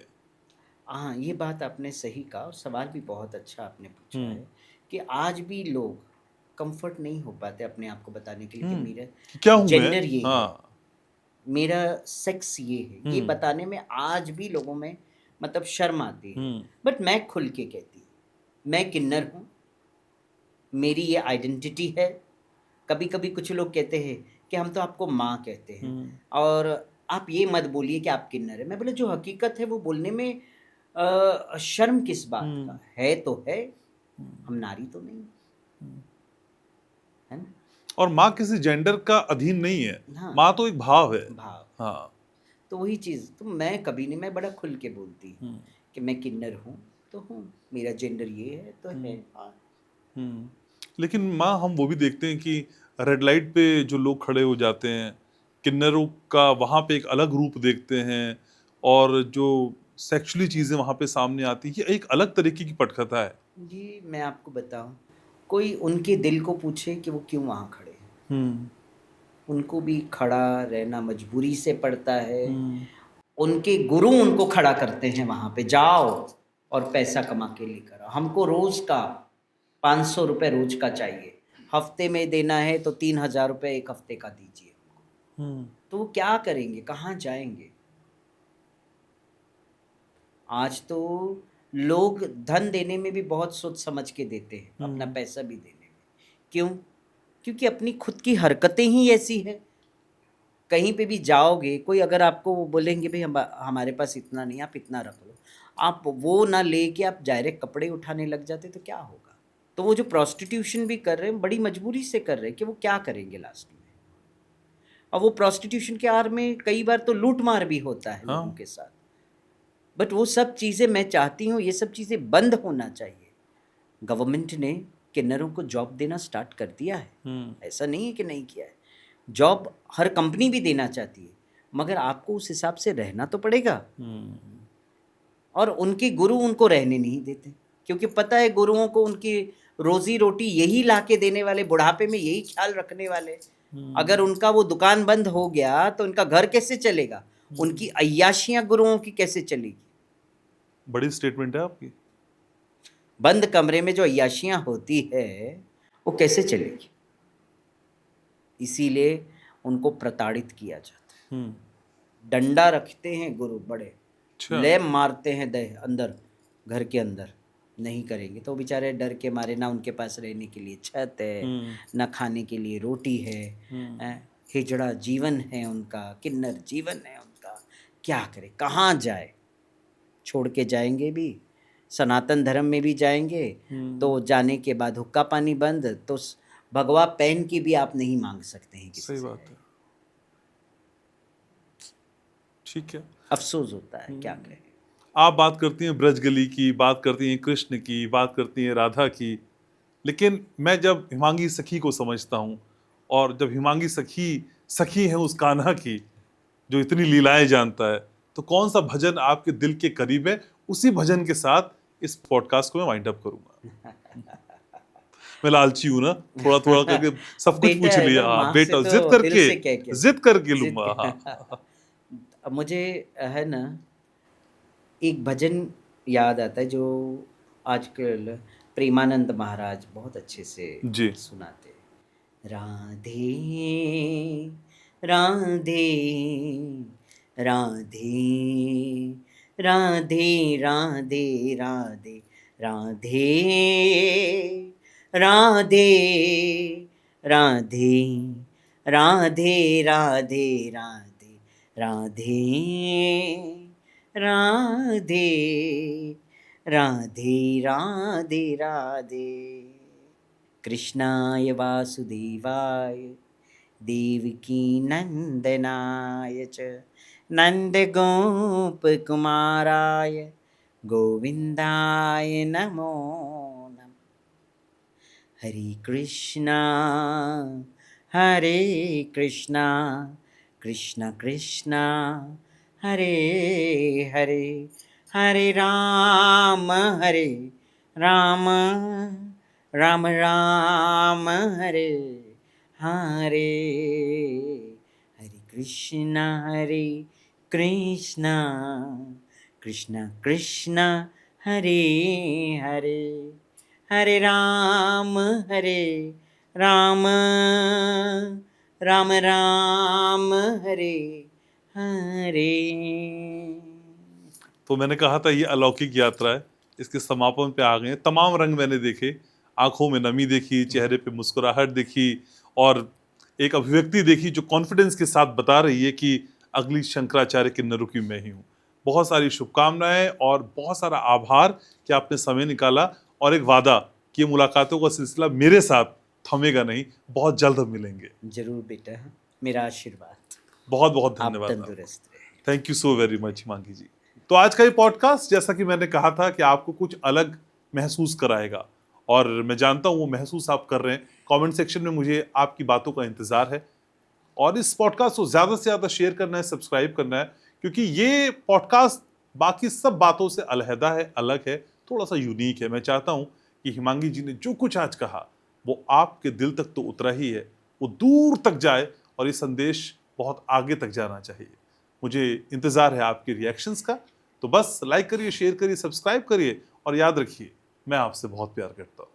[SPEAKER 2] हाँ, ये बात आपने सही कहा और सवाल भी बहुत अच्छा आपने पूछा है कि आज भी लोग कंफर्ट नहीं हो पाते अपने आप को बताने के लिए कि मेरा
[SPEAKER 1] क्या हूँ मैं?
[SPEAKER 2] जेंडर ये है, मेरा सेक्स ये है, ये बताने में आज भी लोगों में मतलब शर्म आती है। बट मैं खुल के कहती हूँ, मैं किन्नर हूँ, मेरी ये आइडेंटिटी है। कभी कभी कुछ लोग कहते हैं कि हम तो आपको माँ कहते हैं और आप ये मत बोलिए कि आप किन्नर है। मैं बोले जो हकीकत है वो बोलने में शर्म किस बात का है, तो है, हम नारी तो नहीं है ना।
[SPEAKER 1] और माँ किसी जेंडर का अधीन नहीं है।
[SPEAKER 2] हाँ,
[SPEAKER 1] माँ तो एक भाव है।
[SPEAKER 2] भाव।
[SPEAKER 1] हाँ।
[SPEAKER 2] तो वही चीज़ तो मैं कभी नहीं, मैं बड़ा खुल के बोलती हूँ कि मैं किन्नर हूँ तो हूँ, मेरा जेंडर ये है तो है। हाँ।
[SPEAKER 1] लेकिन माँ हम वो भी देखते हैं कि रेड लाइट पे जो लोग खड़े हो जाते हैं, किन्नरों का वहाँ पे एक अलग रूप देखते हैं और जो सेक्सुअली चीज़ें वहाँ पे सामने आती है, ये एक अलग तरीके की पटकथा है।
[SPEAKER 2] जी, मैं आपको बताऊं, कोई उनके दिल को पूछे कि वो क्यों वहाँ खड़े हैं। उनको भी खड़ा रहना मजबूरी से पड़ता है। उनके गुरु उनको खड़ा करते हैं वहाँ पे, जाओ और पैसा कमा के लेकर आओ। हमको रोज का 500 रुपये रोज का चाहिए, हफ्ते में देना है तो 3000 रुपये एक हफ्ते का दीजिए। तो वो क्या करेंगे, कहाँ जाएंगे? आज तो लोग धन देने में भी बहुत सोच समझ के देते हैं, अपना पैसा भी देने में। क्यों? क्योंकि अपनी खुद की हरकतें ही ऐसी हैं। कहीं पे भी जाओगे, कोई अगर आपको बोलेंगे भाई हमारे पास इतना नहीं, आप इतना रख लो, आप वो ना लेके आप डायरेक्ट कपड़े उठाने लग जाते तो क्या होगा? तो वो जो प्रोस्टिट्यूशन भी कर रहे हैं, बड़ी मजबूरी से कर रहे हैं कि वो क्या करेंगे लास्ट में। और वो प्रोस्टिट्यूशन के आड़ में कई बार तो लूट मार भी होता है लोगों के साथ। बट वो सब चीज़ें मैं चाहती हूँ, ये सब चीज़ें बंद होना चाहिए। गवर्नमेंट ने किन्नरों को जॉब देना स्टार्ट कर दिया है, ऐसा नहीं है कि नहीं किया है। जॉब हर कंपनी भी देना चाहती है, मगर आपको उस हिसाब से रहना तो पड़ेगा। और उनके गुरु उनको रहने नहीं देते, क्योंकि पता है गुरुओं को उनकी रोजी रोटी यही ला के देने वाले, बुढ़ापे में यही ख्याल रखने वाले। अगर उनका वो दुकान बंद हो गया तो उनका घर कैसे चलेगा, उनकी अय्याशियां गुरुओं की कैसे चलेगी।
[SPEAKER 1] बड़ी स्टेटमेंट है आपकी।
[SPEAKER 2] बंद कमरे में जो अय्याशियां होती है वो कैसे चलेगी। इसीलिए उनको प्रताड़ित किया जाता है। डंडा रखते हैं गुरु बड़े,
[SPEAKER 1] अच्छा।
[SPEAKER 2] लैम मारते हैं अंदर, घर के अंदर नहीं करेंगे तो बेचारे डर के मारे, ना उनके पास रहने के लिए छत है, ना खाने के लिए रोटी है, हिजड़ा जीवन है उनका, किन्नर जीवन है उनका। क्या करे, कहाँ जाए, छोड़ के जाएंगे भी, सनातन धर्म में भी जाएंगे तो जाने के बाद हुक्का पानी बंद, तो भगवा पेन की भी आप नहीं मांग सकते हैं किसी
[SPEAKER 1] सही
[SPEAKER 2] से।
[SPEAKER 1] बात है। ठीक है,
[SPEAKER 2] अफसोस होता है, क्या करें।
[SPEAKER 1] आप बात करती हैं ब्रजगली की, बात करती हैं कृष्ण की, बात करती हैं राधा की, लेकिन मैं जब हिमांगी सखी को समझता हूँ, और जब हिमांगी सखी सखी है उस कान्हा की जो इतनी लीलाएं जानता है, तो कौन सा भजन आपके दिल के करीब है, उसी भजन के साथ इस पॉडकास्ट को मैं वाइंड अप करूंगा। मैं लालची हूं ना, थोड़ा थोड़ा करके सब कुछ
[SPEAKER 2] बेटा
[SPEAKER 1] पूछ
[SPEAKER 2] है
[SPEAKER 1] लिया।
[SPEAKER 2] ना,
[SPEAKER 1] हाँ
[SPEAKER 2] माँ
[SPEAKER 1] बेटा,
[SPEAKER 2] से तो दिल से कह के
[SPEAKER 1] जिद करके
[SPEAKER 2] जिद
[SPEAKER 1] लूंगा। हाँ
[SPEAKER 2] अब मुझे है ना एक भजन याद आता है जो आजकल प्रेमानंद महाराज बहुत अच्छे से
[SPEAKER 1] जी।
[SPEAKER 2] सुनाते हैं। राधे राधे राधे राधे राधे राधे राधे राधे राधे राधे राधे राधे राधे राधे राधे राधे राधे। कृष्णाय वासुदेवाय देवकी नंदनाय च नंदगोपकुमाराय गोविंदाय नमो नमः। हरे कृष्णा कृष्ण कृष्णा हरे हरे, हरे राम राम राम राम हरे हरे। हरे कृष्णा कृष्ण कृष्ण हरे हरे, हरे राम राम राम राम हरे हरे।
[SPEAKER 1] तो मैंने कहा था ये अलौकिक यात्रा है, इसके समापन पे आ गए हैं। तमाम रंग मैंने देखे, आंखों में नमी देखी, चेहरे पे मुस्कुराहट देखी, और एक अभिव्यक्ति देखी जो कॉन्फिडेंस के साथ बता रही है कि अगली शंकराचार्य किन्नरों की मैं ही हूँ। बहुत सारी शुभकामनाएं और बहुत सारा आभार कि आपने समय निकाला, और एक वादा कि ये मुलाकातों का सिलसिला मेरे साथ थमेगा नहीं, बहुत जल्द हम मिलेंगे।
[SPEAKER 2] जरूर बेटा, मेरा आशीर्वाद।
[SPEAKER 1] बहुत बहुत
[SPEAKER 2] आप
[SPEAKER 1] धन्यवाद।
[SPEAKER 2] तंदुरुस्त रहे।
[SPEAKER 1] Thank you so very much Himangi ji. तो आज का ये पॉडकास्ट, जैसा कि मैंने कहा था कि आपको कुछ अलग महसूस कराएगा, और मैं जानता हूँ वो महसूस आप कर रहे हैं। कमेंट सेक्शन में मुझे आपकी बातों का इंतजार है, और इस पॉडकास्ट को ज़्यादा से ज़्यादा शेयर करना है, सब्सक्राइब करना है, क्योंकि ये पॉडकास्ट बाकी सब बातों से अलहदा है, अलग है, थोड़ा सा यूनिक है। मैं चाहता हूँ कि हिमांगी जी ने जो कुछ आज कहा वो आपके दिल तक तो उतरा ही है, वो दूर तक जाए, और ये संदेश बहुत आगे तक जाना चाहिए। मुझे इंतज़ार है आपके रिएक्शंस का। तो बस लाइक करिए, शेयर करिए, सब्सक्राइब करिए, और याद रखिए मैं आपसे बहुत प्यार करता हूँ।